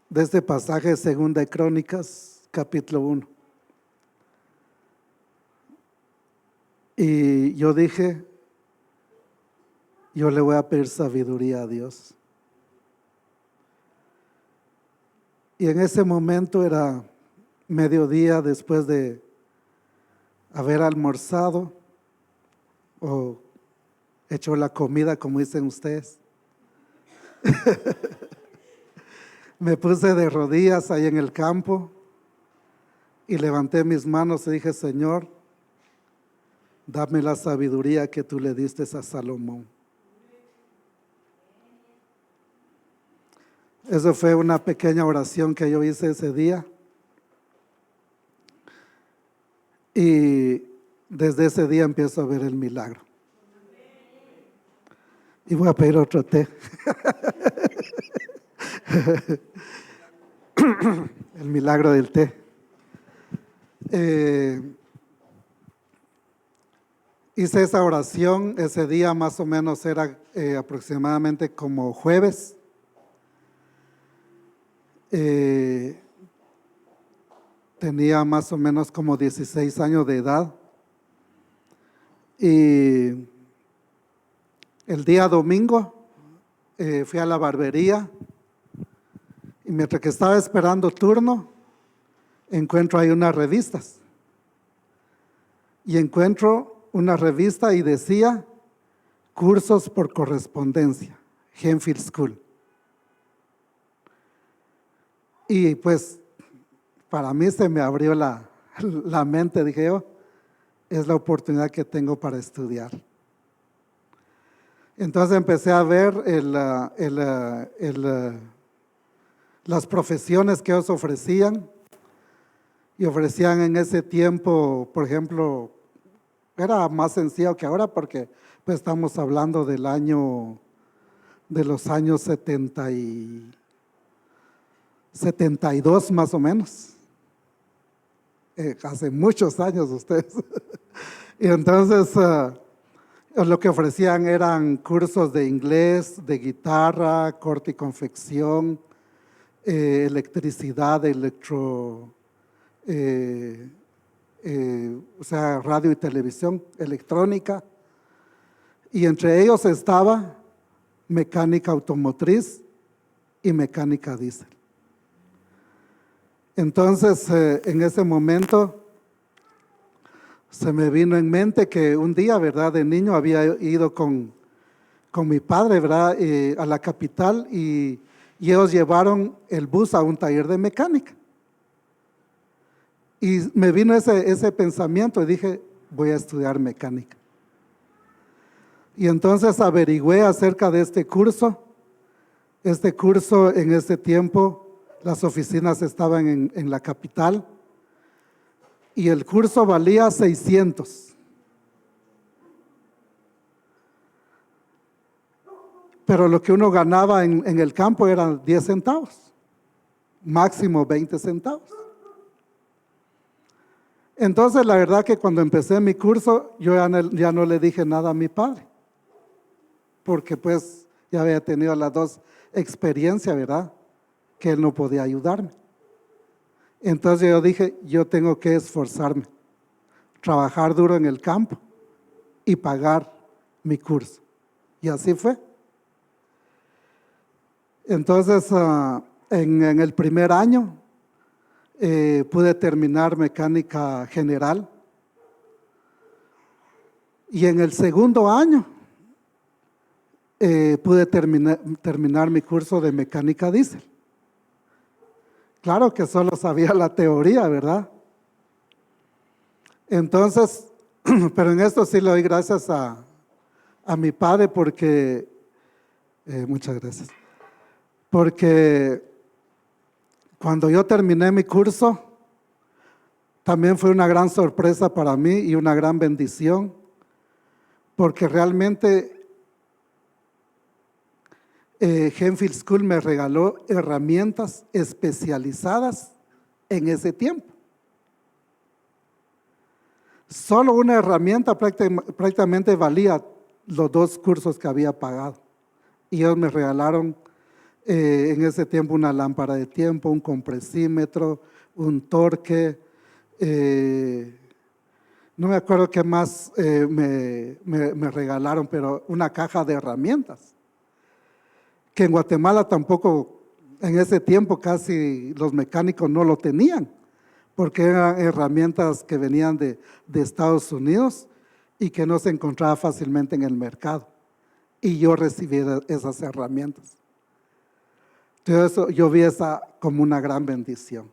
Speaker 2: de este pasaje de Segunda de Crónicas, capítulo 1. Y yo dije, yo le voy a pedir sabiduría a Dios. Y en ese momento era mediodía después de haber almorzado o hecho la comida, como dicen ustedes. Me puse de rodillas ahí en el campo y levanté mis manos y dije, Señor, dame la sabiduría que tú le diste a Salomón. Eso fue una pequeña oración que yo hice ese día. Y desde ese día empiezo a ver el milagro. Y voy a pedir otro té. El milagro del té. Hice esa oración, ese día más o menos era aproximadamente como jueves. Tenía más o menos como 16 años de edad. Y el día domingo fui a la barbería y mientras que estaba esperando turno, encuentro ahí unas revistas. Y encuentro una revista y decía cursos por correspondencia, Henfield School. Y pues para mí se me abrió la mente, dije yo, es la oportunidad que tengo para estudiar. Entonces empecé a ver las profesiones que ellos ofrecían, y ofrecían en ese tiempo, por ejemplo, era más sencillo que ahora porque pues estamos hablando de los años 72 más o menos. Hace muchos años ustedes. Y entonces lo que ofrecían eran cursos de inglés, de guitarra, corte y confección, electricidad, o sea, radio y televisión, electrónica. Y entre ellos estaba mecánica automotriz y mecánica diésel. Entonces, en ese momento se me vino en mente que un día, ¿verdad? De niño había ido con mi padre, ¿verdad? A la capital y ellos llevaron el bus a un taller de mecánica. Y me vino ese pensamiento y dije, voy a estudiar mecánica. Y entonces averigüé acerca de este curso. Este curso en ese tiempo, las oficinas estaban en la capital y el curso valía 600. Pero lo que uno ganaba en el campo eran 10 centavos, máximo 20 centavos. Entonces la verdad que cuando empecé mi curso, yo ya no le dije nada a mi padre, porque pues ya había tenido las dos experiencias, ¿verdad? Que él no podía ayudarme. Entonces yo dije, yo tengo que esforzarme, trabajar duro en el campo y pagar mi curso. Y así fue. Entonces, en el primer año pude terminar mecánica general y en el segundo año pude terminar mi curso de mecánica diésel. Claro que solo sabía la teoría, ¿verdad? Entonces, pero en esto sí le doy gracias a mi padre porque, muchas gracias, porque cuando yo terminé mi curso, también fue una gran sorpresa para mí y una gran bendición, porque realmente Genfield School me regaló herramientas especializadas en ese tiempo. Solo una herramienta prácticamente valía los 2 cursos que había pagado. Y ellos me regalaron en ese tiempo una lámpara de tiempo, un compresímetro, un torque, no me acuerdo qué más me regalaron, pero una caja de herramientas, que en Guatemala tampoco, en ese tiempo casi los mecánicos no lo tenían, porque eran herramientas que venían de Estados Unidos y que no se encontraba fácilmente en el mercado. Y yo recibí esas herramientas. Entonces yo vi esa como una gran bendición.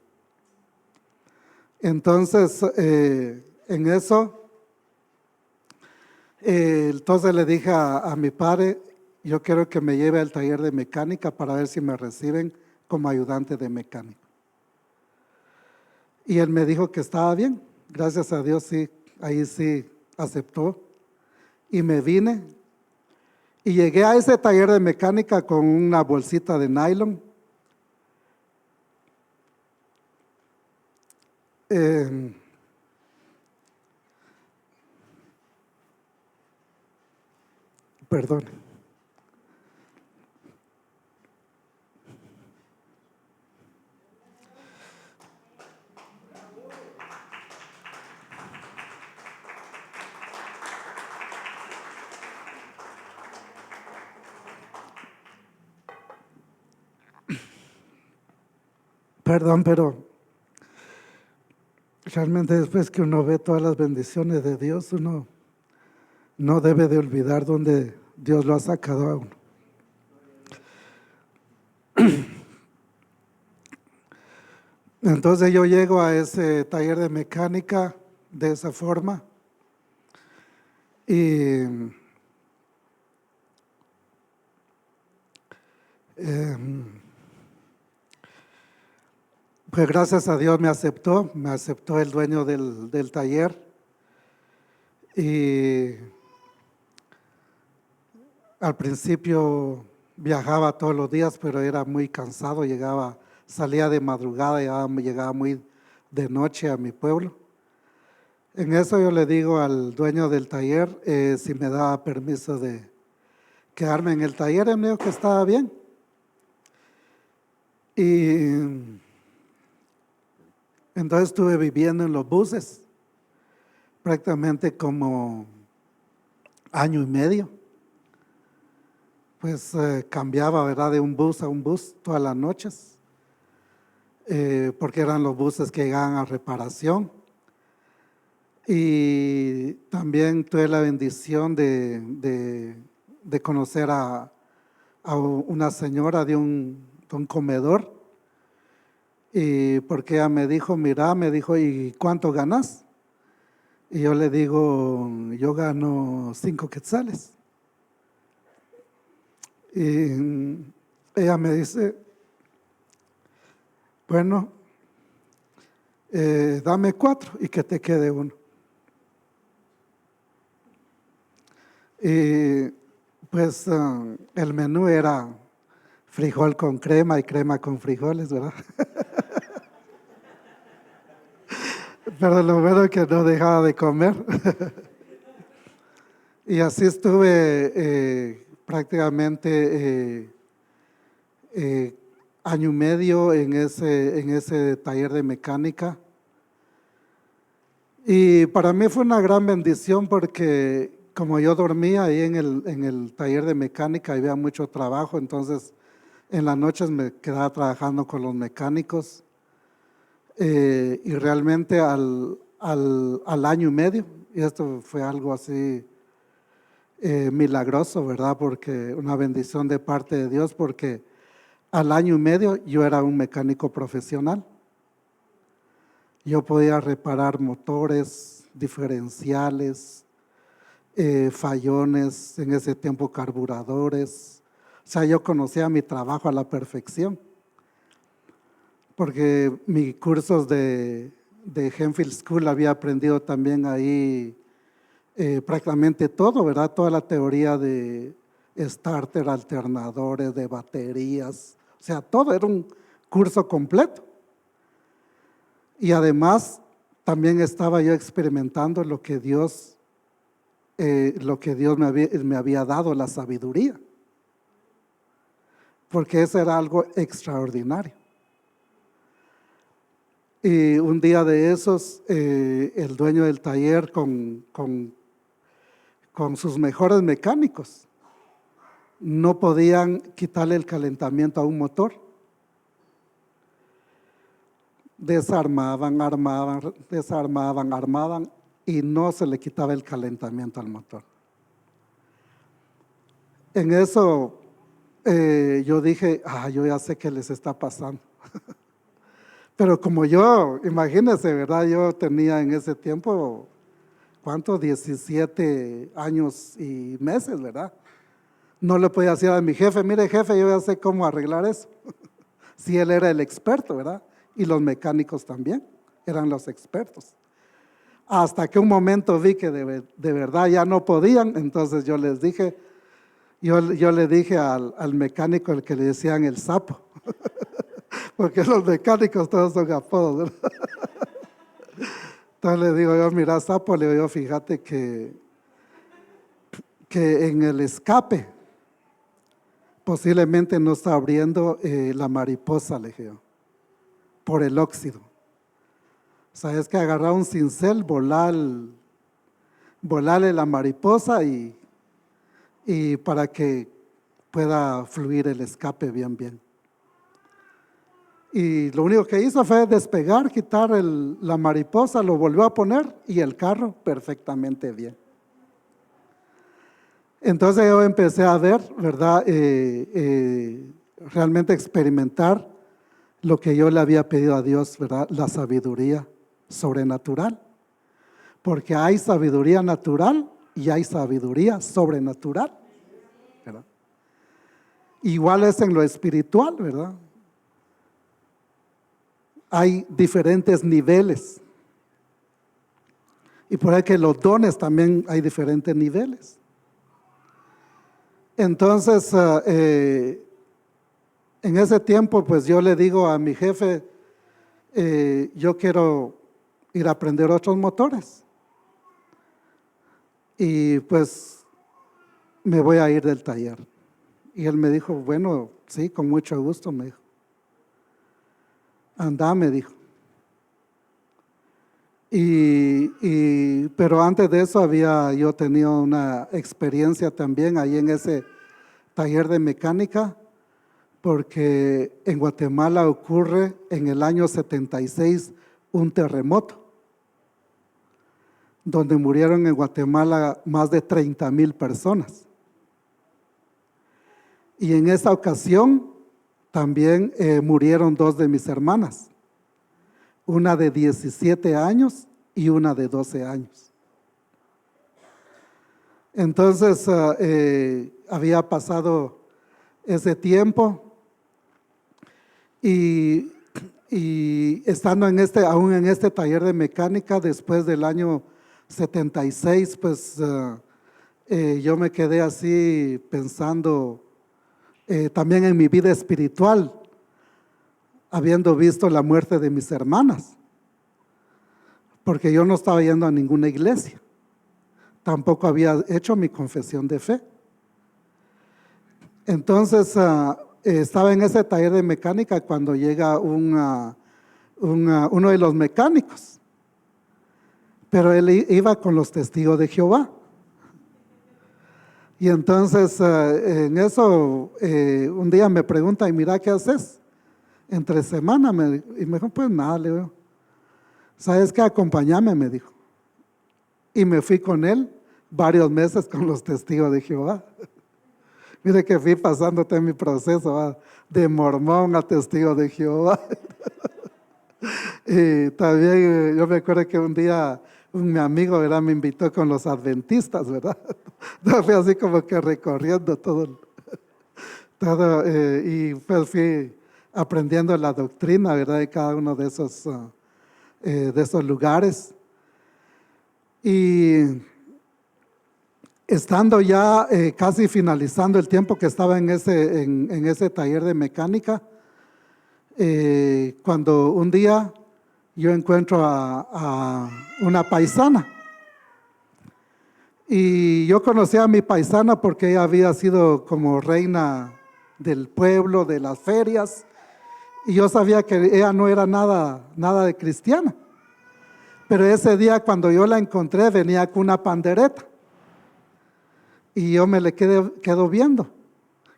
Speaker 2: Entonces, en eso, entonces le dije a mi padre, yo quiero que me lleve al taller de mecánica para ver si me reciben como ayudante de mecánico. Y él me dijo que estaba bien, gracias a Dios, sí, ahí sí aceptó. Y me vine y llegué a ese taller de mecánica con una bolsita de nylon. Perdón. Perdón, pero realmente después que uno ve todas las bendiciones de Dios, uno no debe de olvidar dónde Dios lo ha sacado a uno. Entonces yo llego a ese taller de mecánica de esa forma y pues gracias a Dios me aceptó el dueño del taller y al principio viajaba todos los días, pero era muy cansado, salía de madrugada y llegaba muy de noche a mi pueblo. En eso yo le digo al dueño del taller si me daba permiso de quedarme en el taller. Él me dijo que estaba bien. Y entonces estuve viviendo en los buses prácticamente como año y medio. Pues cambiaba, ¿verdad?, de un bus a un bus todas las noches, porque eran los buses que llegaban a reparación. Y también tuve la bendición de conocer a una señora de un comedor, y porque ella me dijo, mira, me dijo, ¿y cuánto ganas? Y yo le digo, yo gano 5 quetzales. Y ella me dice, bueno, dame 4 y que te quede uno. Y pues el menú era frijol con crema y crema con frijoles, ¿verdad? Pero lo bueno es que no dejaba de comer. Y así estuve prácticamente año y medio en ese taller de mecánica. Y para mí fue una gran bendición porque como yo dormía ahí en el taller de mecánica y había mucho trabajo, entonces en las noches me quedaba trabajando con los mecánicos y realmente al año y medio, y esto fue algo así milagroso, ¿verdad? Porque una bendición de parte de Dios, porque al año y medio yo era un mecánico profesional. Yo podía reparar motores, diferenciales, fallones, en ese tiempo carburadores. O sea, yo conocía mi trabajo a la perfección, porque mis cursos de Henfield School había aprendido también ahí prácticamente todo, ¿verdad? Toda la teoría de starter, alternadores, de baterías, o sea, todo era un curso completo. Y además también estaba yo experimentando lo que Dios me había dado, la sabiduría, porque eso era algo extraordinario. Y un día de esos, el dueño del taller con sus mejores mecánicos no podían quitarle el calentamiento a un motor. Desarmaban, armaban, desarmaban, armaban y no se le quitaba el calentamiento al motor. En eso yo dije, yo ya sé qué les está pasando. Pero como yo, imagínense, ¿verdad? Yo tenía en ese tiempo, ¿cuánto? 17 años y meses, ¿verdad? No le podía decir a mi jefe, mire jefe, yo ya sé cómo arreglar eso. Si él era el experto, ¿verdad? Y los mecánicos también eran los expertos. Hasta que un momento vi que de verdad ya no podían, entonces yo les dije, yo le dije al mecánico al que le decían el sapo, porque los mecánicos todos son apodos, ¿verdad? Entonces le digo yo, mira sapo, le digo yo, fíjate que en el escape posiblemente no está abriendo la mariposa, le dije yo, por el óxido. O sea, es que agarrar un cincel, volarle la mariposa y para que pueda fluir el escape bien. Y lo único que hizo fue despegar, quitar la mariposa, lo volvió a poner y el carro perfectamente bien. Entonces yo empecé a ver, ¿verdad? Realmente experimentar lo que yo le había pedido a Dios, ¿verdad? La sabiduría sobrenatural. Porque hay sabiduría natural y hay sabiduría sobrenatural, ¿verdad? Igual es en lo espiritual, ¿verdad? Hay diferentes niveles. Y por ahí que los dones también hay diferentes niveles. Entonces, en ese tiempo, pues yo le digo a mi jefe, yo quiero ir a aprender otros motores. Y pues me voy a ir del taller. Y él me dijo, bueno, sí, con mucho gusto, me dijo. Anda, me dijo. Pero antes de eso había yo tenido una experiencia también ahí en ese taller de mecánica, porque en Guatemala ocurre en el año 76 un terremoto, donde murieron en Guatemala más de 30,000 personas. Y en esa ocasión también murieron 2 de mis hermanas, una de 17 años y una de 12 años. Entonces había pasado ese tiempo y estando aún en este taller de mecánica, después del año 76, pues yo me quedé así pensando también en mi vida espiritual, habiendo visto la muerte de mis hermanas, porque yo no estaba yendo a ninguna iglesia, tampoco había hecho mi confesión de fe. Entonces estaba en ese taller de mecánica cuando llega uno de los mecánicos, pero él iba con los testigos de Jehová. Y entonces en eso un día me pregunta, y mira, ¿qué haces? Entre semana, y me dijo, pues nada, le digo, ¿sabes qué? Acompáñame, me dijo. Y me fui con él varios meses con los testigos de Jehová. Mire que fui pasando todo mi proceso, de mormón a testigo de Jehová. Y también yo me acuerdo que un día mi amigo, ¿verdad?, me invitó con los adventistas, ¿verdad? No, fui así como que recorriendo todo y pues fui aprendiendo la doctrina, ¿verdad?, de cada uno de esos lugares. Y estando ya casi finalizando el tiempo que estaba en ese taller de mecánica, cuando un día yo encuentro a una paisana. Y yo conocía a mi paisana porque ella había sido como reina del pueblo, de las ferias, y yo sabía que ella no era nada de cristiana. Pero ese día cuando yo la encontré venía con una pandereta. Y yo me le quedo viendo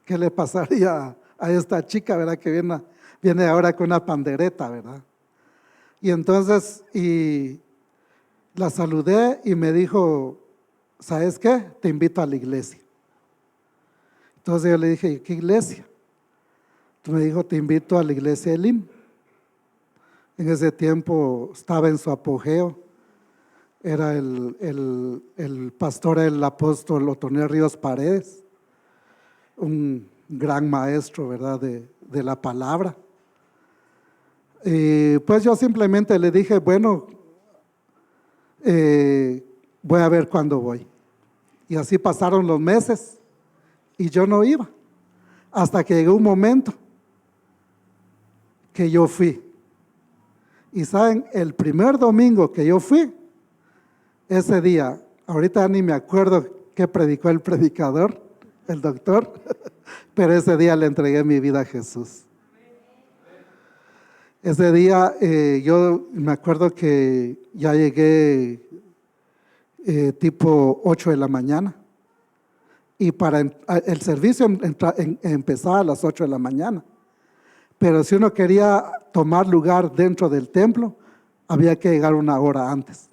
Speaker 2: qué le pasaría a esta chica, ¿verdad?, que viene ahora con una pandereta, ¿verdad? Y entonces la saludé y me dijo, ¿sabes qué? Te invito a la iglesia. Entonces yo le dije, ¿qué iglesia? Me dijo, te invito a la iglesia de Elim. En ese tiempo estaba en su apogeo. Era el pastor, el apóstol Otoniel Ríos Paredes, un gran maestro, ¿verdad?, de la palabra. Y pues yo simplemente le dije, bueno, voy a ver cuándo voy. Y así pasaron los meses y yo no iba, hasta que llegó un momento que yo fui. Y saben, el primer domingo que yo fui, ese día, ahorita ni me acuerdo qué predicó el predicador, el doctor, pero ese día le entregué mi vida a Jesús. Ese día yo me acuerdo que ya llegué tipo 8 de la mañana y para el servicio empezaba a las 8 de la mañana. Pero si uno quería tomar lugar dentro del templo, había que llegar una hora antes,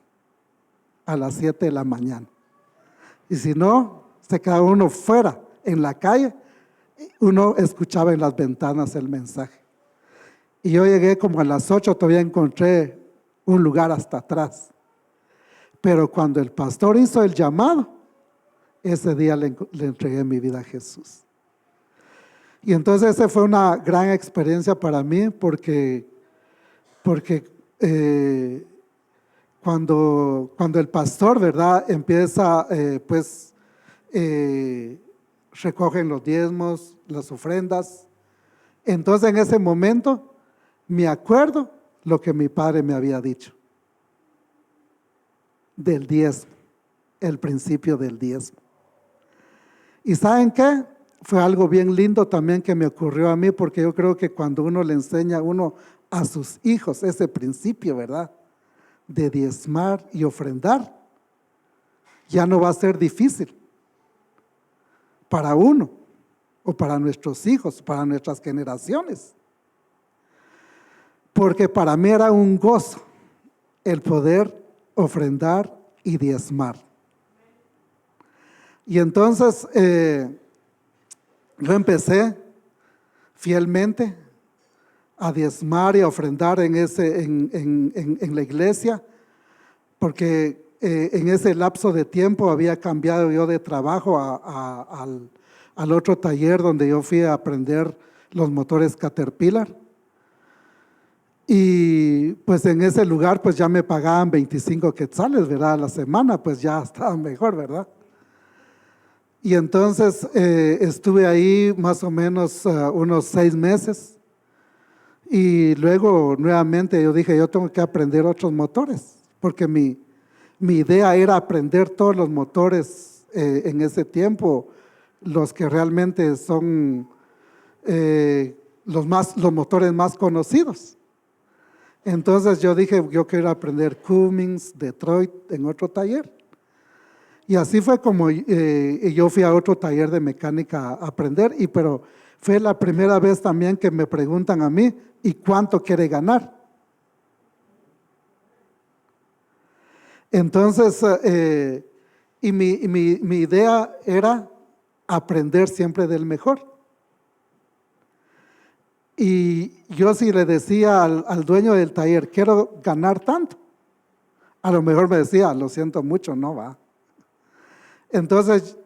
Speaker 2: a las 7 de la mañana. Y si no, se quedaba uno fuera, en la calle, uno escuchaba en las ventanas el mensaje. Y yo llegué como a las 8, todavía encontré un lugar hasta atrás. Pero cuando el pastor hizo el llamado, ese día le entregué mi vida a Jesús. Y entonces esa fue una gran experiencia para mí porque cuando el pastor, ¿verdad?, empieza, recogen los diezmos, las ofrendas. Entonces en ese momento me acuerdo lo que mi padre me había dicho del diezmo, el principio del diezmo. ¿Y saben qué? Fue algo bien lindo también que me ocurrió a mí, porque yo creo que cuando uno le enseña a sus hijos ese principio, ¿verdad?, de diezmar y ofrendar, ya no va a ser difícil para uno o para nuestros hijos, para nuestras generaciones. Porque para mí era un gozo el poder ofrendar y diezmar. Y entonces yo empecé fielmente a diezmar y a ofrendar en la iglesia, porque en ese lapso de tiempo había cambiado yo de trabajo a al otro taller donde yo fui a aprender los motores Caterpillar. Y pues en ese lugar pues ya me pagaban 25 quetzales, ¿verdad? A la semana, pues ya estaba mejor, ¿verdad? Y entonces estuve ahí más o menos unos 6 meses. Y luego nuevamente yo dije, yo tengo que aprender otros motores, porque mi idea era aprender todos los motores en ese tiempo, los que realmente son los motores más conocidos. Entonces yo dije, yo quiero aprender Cummins, Detroit en otro taller. Y así fue como yo fui a otro taller de mecánica a aprender, pero fue la primera vez también que me preguntan a mí, ¿y cuánto quiere ganar? Entonces, y mi idea era aprender siempre del mejor. Y yo sí le decía al dueño del taller, quiero ganar tanto. A lo mejor me decía, lo siento mucho, no va. Entonces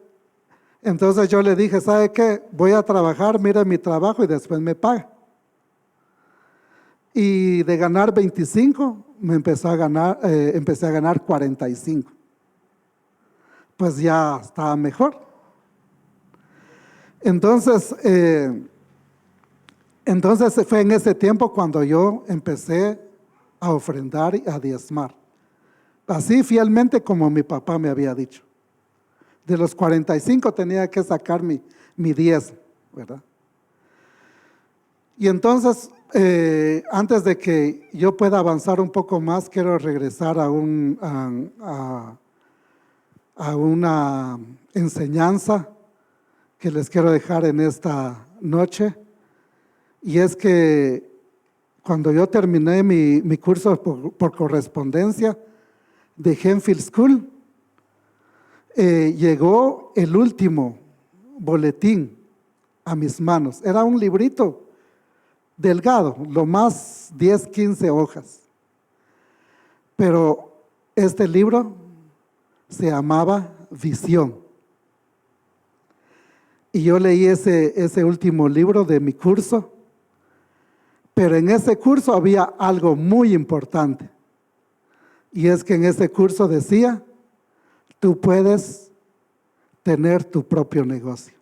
Speaker 2: yo le dije, ¿sabe qué? Voy a trabajar, mire mi trabajo y después me paga. Y de ganar 25, empecé a ganar 45. Pues ya estaba mejor. Entonces fue en ese tiempo cuando yo empecé a ofrendar y a diezmar. Así fielmente como mi papá me había dicho. De los 45 tenía que sacar mi diezmo, ¿verdad? Y entonces, antes de que yo pueda avanzar un poco más, quiero regresar a una enseñanza que les quiero dejar en esta noche. Y es que cuando yo terminé mi curso por correspondencia de Henfield School, llegó el último boletín a mis manos. Era un librito delgado, lo más 10, 15 hojas. Pero este libro se llamaba Visión. Y yo leí ese último libro de mi curso, pero en ese curso había algo muy importante. Y es que en ese curso decía, tú puedes tener tu propio negocio.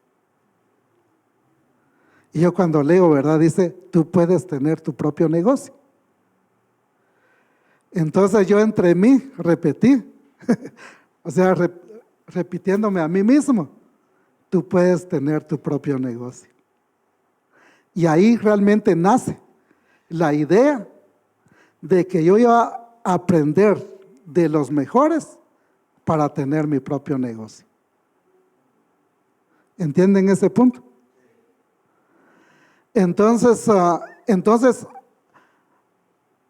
Speaker 2: Y yo cuando leo, ¿verdad? Dice, tú puedes tener tu propio negocio. Entonces yo entre mí repetí, o sea, repitiéndome a mí mismo, tú puedes tener tu propio negocio. Y ahí realmente nace la idea de que yo iba a aprender de los mejores para tener mi propio negocio. ¿Entienden ese punto? Entonces,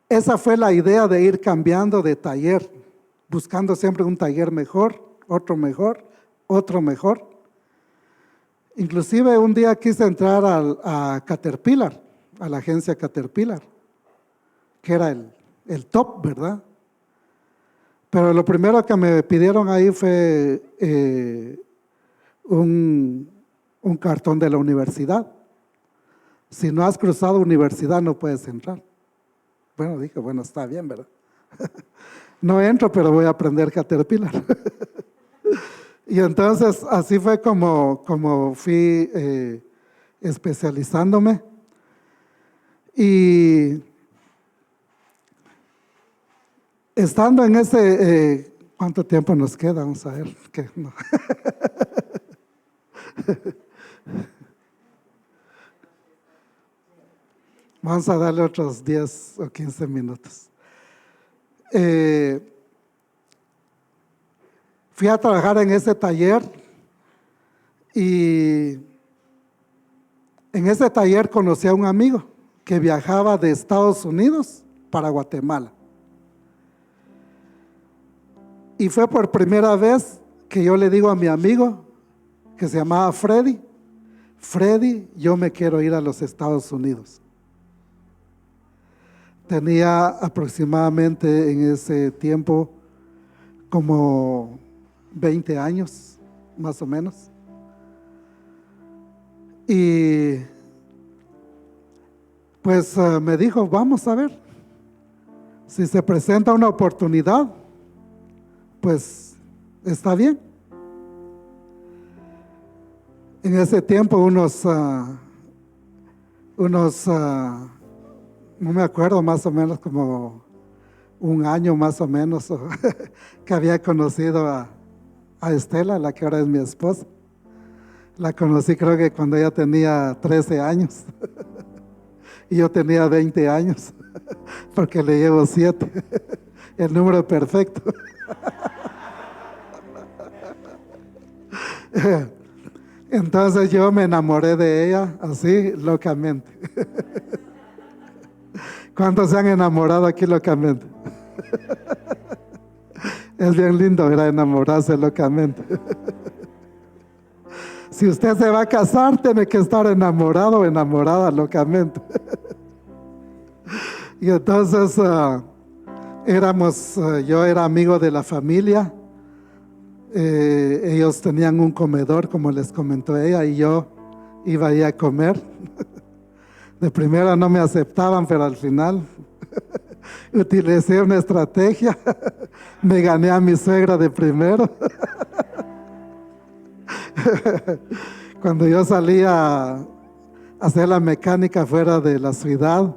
Speaker 2: esa fue la idea de ir cambiando de taller, buscando siempre un taller mejor, otro mejor, otro mejor. Inclusive un día quise entrar a Caterpillar, a la agencia Caterpillar, que era el top, ¿verdad? Pero lo primero que me pidieron ahí fue un cartón de la universidad. Si no has cruzado universidad no puedes entrar. Bueno, dije, bueno, está bien, ¿verdad? No entro, pero voy a aprender Caterpillar. Y entonces así fue como fui especializándome. Y estando en ese, ¿cuánto tiempo nos queda? Vamos a ver. ¿Qué? No. Vamos a darle otros 10 o 15 minutos. Fui a trabajar en ese taller y en ese taller conocí a un amigo que viajaba de Estados Unidos para Guatemala. Y fue por primera vez que yo le digo a mi amigo, que se llamaba Freddy, Freddy, yo me quiero ir a los Estados Unidos. Tenía aproximadamente en ese tiempo como 20 años, más o menos. Y pues me dijo, vamos a ver, si se presenta una oportunidad, pues está bien. En ese tiempo no me acuerdo, más o menos como un año más o menos, que había conocido a Estela, la que ahora es mi esposa. La conocí creo que cuando ella tenía 13 años y yo tenía 20 años, porque le llevo 7, el número perfecto. Entonces yo me enamoré de ella así locamente. ¿Cuántos se han enamorado aquí locamente? Es bien lindo, ¿verdad? Enamorarse locamente. Si usted se va a casar, tiene que estar enamorado o enamorada locamente. Y entonces yo era amigo de la familia. Ellos tenían un comedor, como les comentó ella, y yo iba ahí a comer. De primera no me aceptaban, pero al final utilicé una estrategia. Me gané a mi suegra de primero. Cuando yo salía a hacer la mecánica fuera de la ciudad,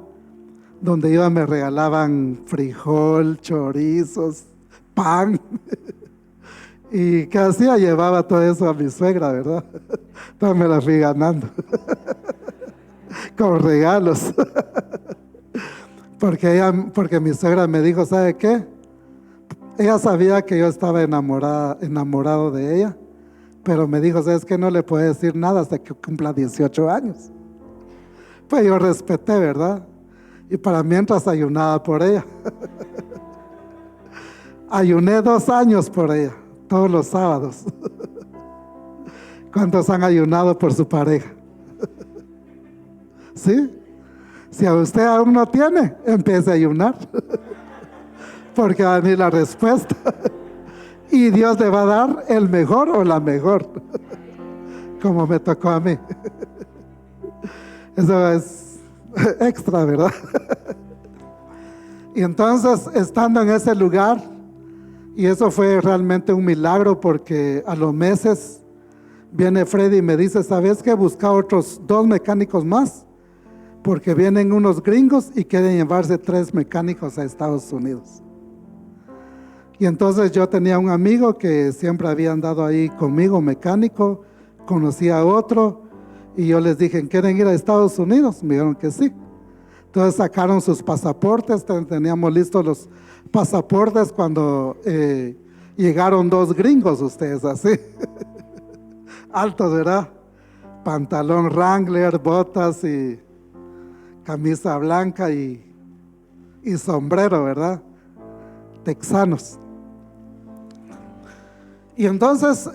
Speaker 2: donde iba me regalaban frijol, chorizos, pan. ¿Y qué hacía? Llevaba todo eso a mi suegra, ¿verdad? Entonces me la fui ganando. Con regalos. Porque mi suegra me dijo, ¿sabe qué? Ella sabía que yo estaba enamorado de ella, pero me dijo, ¿sabes qué? No le puedo decir nada hasta que cumpla 18 años. Pues yo respeté, ¿verdad? Y para mientras ayunaba por ella. Ayuné 2 años por ella, todos los sábados. ¿Cuántos han ayunado por su pareja? ¿Sí? Si a usted aún no tiene, empiece a ayunar. Porque va a venir la respuesta. Y Dios le va a dar el mejor o la mejor. Como me tocó a mí. Eso es extra, ¿verdad? Y entonces, estando en ese lugar, y eso fue realmente un milagro, porque a los meses viene Freddy y me dice, ¿sabes qué? Busca otros 2 mecánicos más, porque vienen unos gringos y quieren llevarse 3 mecánicos a Estados Unidos. Y entonces yo tenía un amigo que siempre había andado ahí conmigo, mecánico, conocía a otro, y yo les dije, ¿quieren ir a Estados Unidos? Me dijeron que sí. Entonces sacaron sus pasaportes, teníamos listos los pasaportes cuando llegaron 2 gringos, ustedes así, altos, ¿verdad? Pantalón Wrangler, botas y camisa blanca y sombrero, ¿verdad? Texanos. Y entonces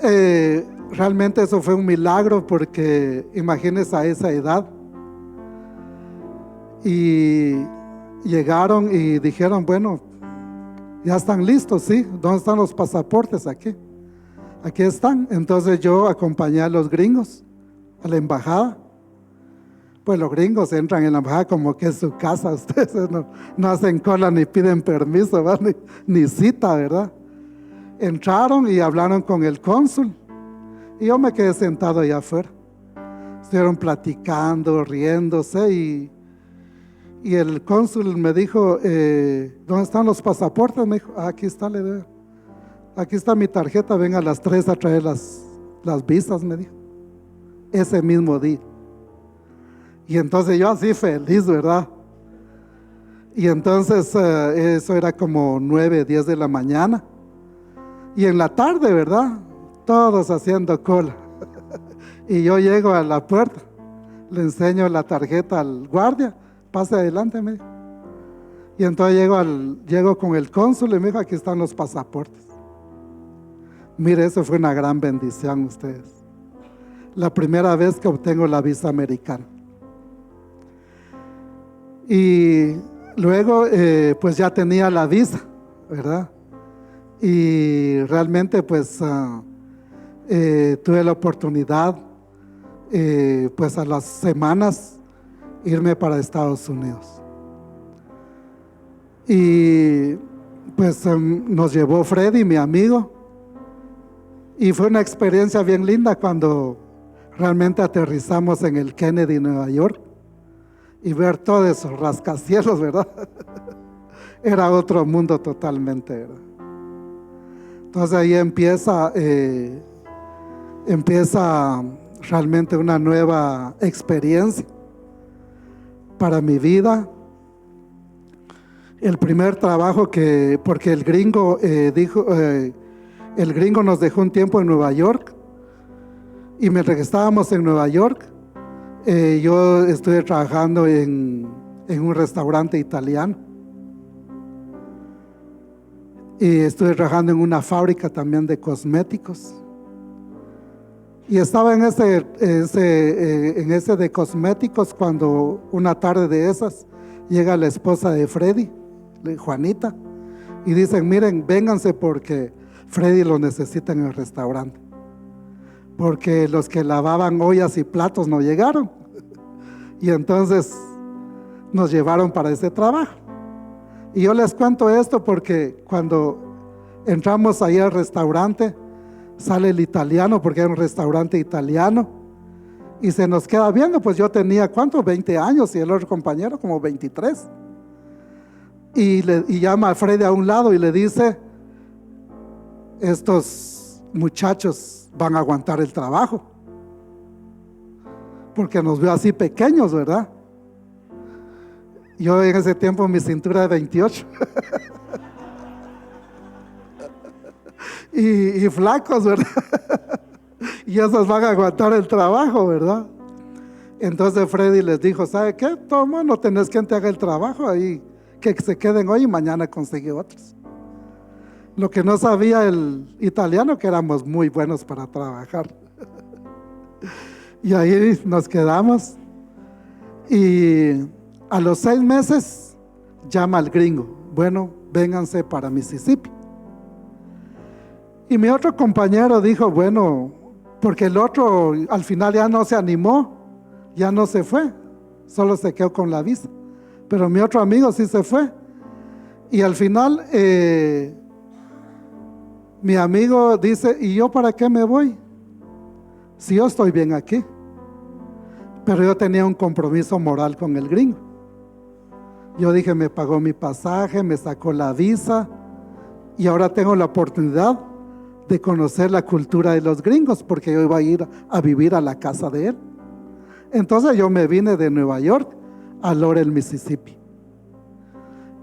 Speaker 2: realmente eso fue un milagro, porque imagínense a esa edad. Y llegaron y dijeron, bueno, ya están listos, ¿sí? ¿Dónde están los pasaportes? Aquí están. Entonces yo acompañé a los gringos a la embajada. Pues los gringos entran en la embajada como que es su casa. Ustedes no hacen cola ni piden permiso, ¿verdad? Ni cita, ¿verdad? Entraron y hablaron con el cónsul, y yo me quedé sentado allá afuera. Estuvieron platicando, riéndose, y el cónsul me dijo, ¿dónde están los pasaportes? Me dijo, aquí está, aquí está mi tarjeta, venga a las 3 a traer las visas, me dijo, ese mismo día. Y entonces yo así feliz, ¿verdad? Y entonces eso era como 9, 10 de la mañana. Y en la tarde, ¿verdad? Todos haciendo cola. Y yo llego a la puerta, le enseño la tarjeta al guardia, pase adelante, me dijo. Y entonces llego con el cónsul y me dijo, aquí están los pasaportes. Mire, eso fue una gran bendición, ustedes. La primera vez que obtengo la visa americana. Y luego pues ya tenía la visa, ¿verdad? Y realmente pues tuve la oportunidad pues a las semanas irme para Estados Unidos. Y pues nos llevó Freddy, mi amigo, y fue una experiencia bien linda cuando realmente aterrizamos en el Kennedy, Nueva York, y ver todos esos rascacielos, ¿verdad? Era otro mundo totalmente, ¿verdad? Entonces ahí empieza realmente una nueva experiencia para mi vida. El primer trabajo porque el gringo el gringo nos dejó un tiempo en Nueva York, y mientras que estábamos en Nueva York, yo estuve trabajando en un restaurante italiano, y estuve trabajando en una fábrica también de cosméticos, y estaba en ese de cosméticos cuando una tarde de esas llega la esposa de Freddy, Juanita, y dicen: miren, vénganse porque Freddy lo necesita en el restaurante, porque los que lavaban ollas y platos no llegaron. Y entonces nos llevaron para ese trabajo. Y yo les cuento esto porque cuando entramos ahí al restaurante, sale el italiano, porque era un restaurante italiano, y se nos queda viendo. Pues yo tenía, ¿cuánto? 20 años, y el otro compañero como 23. Y llama a Freddy a un lado y le dice: estos muchachos van a aguantar el trabajo, porque nos veo así pequeños, ¿verdad? Yo en ese tiempo mi cintura de 28 y flacos, ¿verdad? Y esos van a aguantar el trabajo, ¿verdad? Entonces Freddy les dijo: ¿sabe qué? Toma, no tenés quien te haga el trabajo ahí, que se queden hoy y mañana consigue otros. Lo que no sabía el italiano, que éramos muy buenos para trabajar. Y ahí nos quedamos, y a los 6 meses llama al gringo: bueno, vénganse para Mississippi. Y mi otro compañero dijo: bueno, porque el otro al final ya no se animó, ya no se fue, solo se quedó con la visa. Pero mi otro amigo sí se fue. Y al final mi amigo dice: ¿y yo para qué me voy? Si yo estoy bien aquí. Pero yo tenía un compromiso moral con el gringo. Yo dije: me pagó mi pasaje, me sacó la visa, y ahora tengo la oportunidad de conocer la cultura de los gringos, porque yo iba a ir a vivir a la casa de él. Entonces yo me vine de Nueva York a Laurel, Mississippi.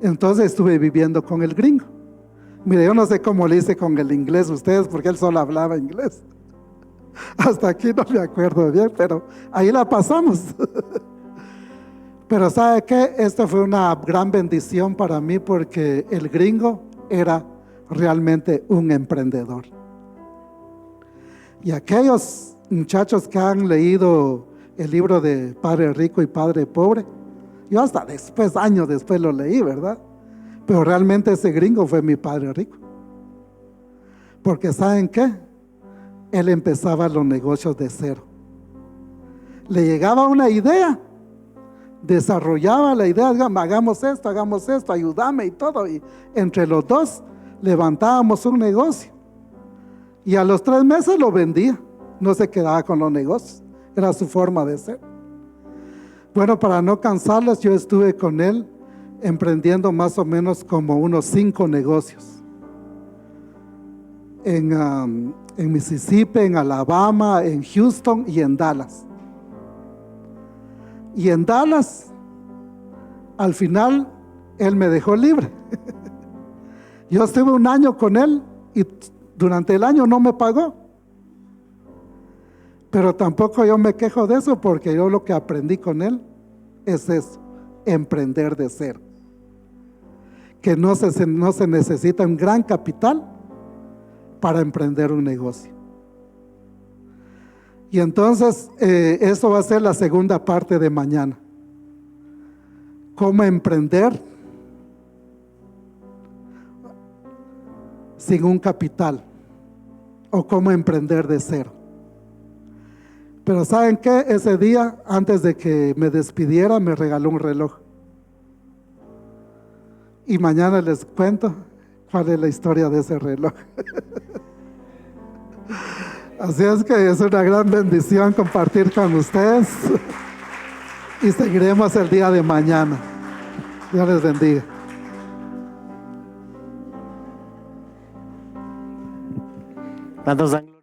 Speaker 2: Entonces estuve viviendo con el gringo. Mire, yo no sé cómo le hice con el inglés ustedes, porque él solo hablaba inglés. Hasta aquí no me acuerdo bien, pero ahí la pasamos. Pero ¿sabe qué? Esta fue una gran bendición para mí, porque el gringo era realmente un emprendedor. Y aquellos muchachos que han leído el libro de Padre Rico y Padre Pobre, yo hasta después, años después lo leí, ¿verdad? Pero realmente ese gringo fue mi padre rico. Porque ¿saben qué? Él empezaba los negocios de cero. Le llegaba una idea, desarrollaba la idea: hagamos esto, ayúdame y todo. Y entre los dos levantábamos un negocio. Y a los 3 meses lo vendía. No se quedaba con los negocios. Era su forma de ser. Bueno, para no cansarles, yo estuve con él emprendiendo más o menos como unos 5 negocios. En Mississippi, en Alabama, en Houston y en Dallas. Y en Dallas, al final, él me dejó libre. Yo estuve 1 año con él y durante el año no me pagó. Pero tampoco yo me quejo de eso, porque yo lo que aprendí con él es eso: emprender de cero. Que no se necesita un gran capital para emprender un negocio. Y entonces eso va a ser la segunda parte de mañana: cómo emprender sin un capital, o cómo emprender de cero. Pero ¿saben qué? Ese día, antes de que me despidiera, me regaló un reloj. Y mañana les cuento cuál es la historia de ese reloj. Así es que es una gran bendición compartir con ustedes. Y seguiremos el día de mañana. Dios les bendiga.
Speaker 3: ¿Cuántos dan gloria?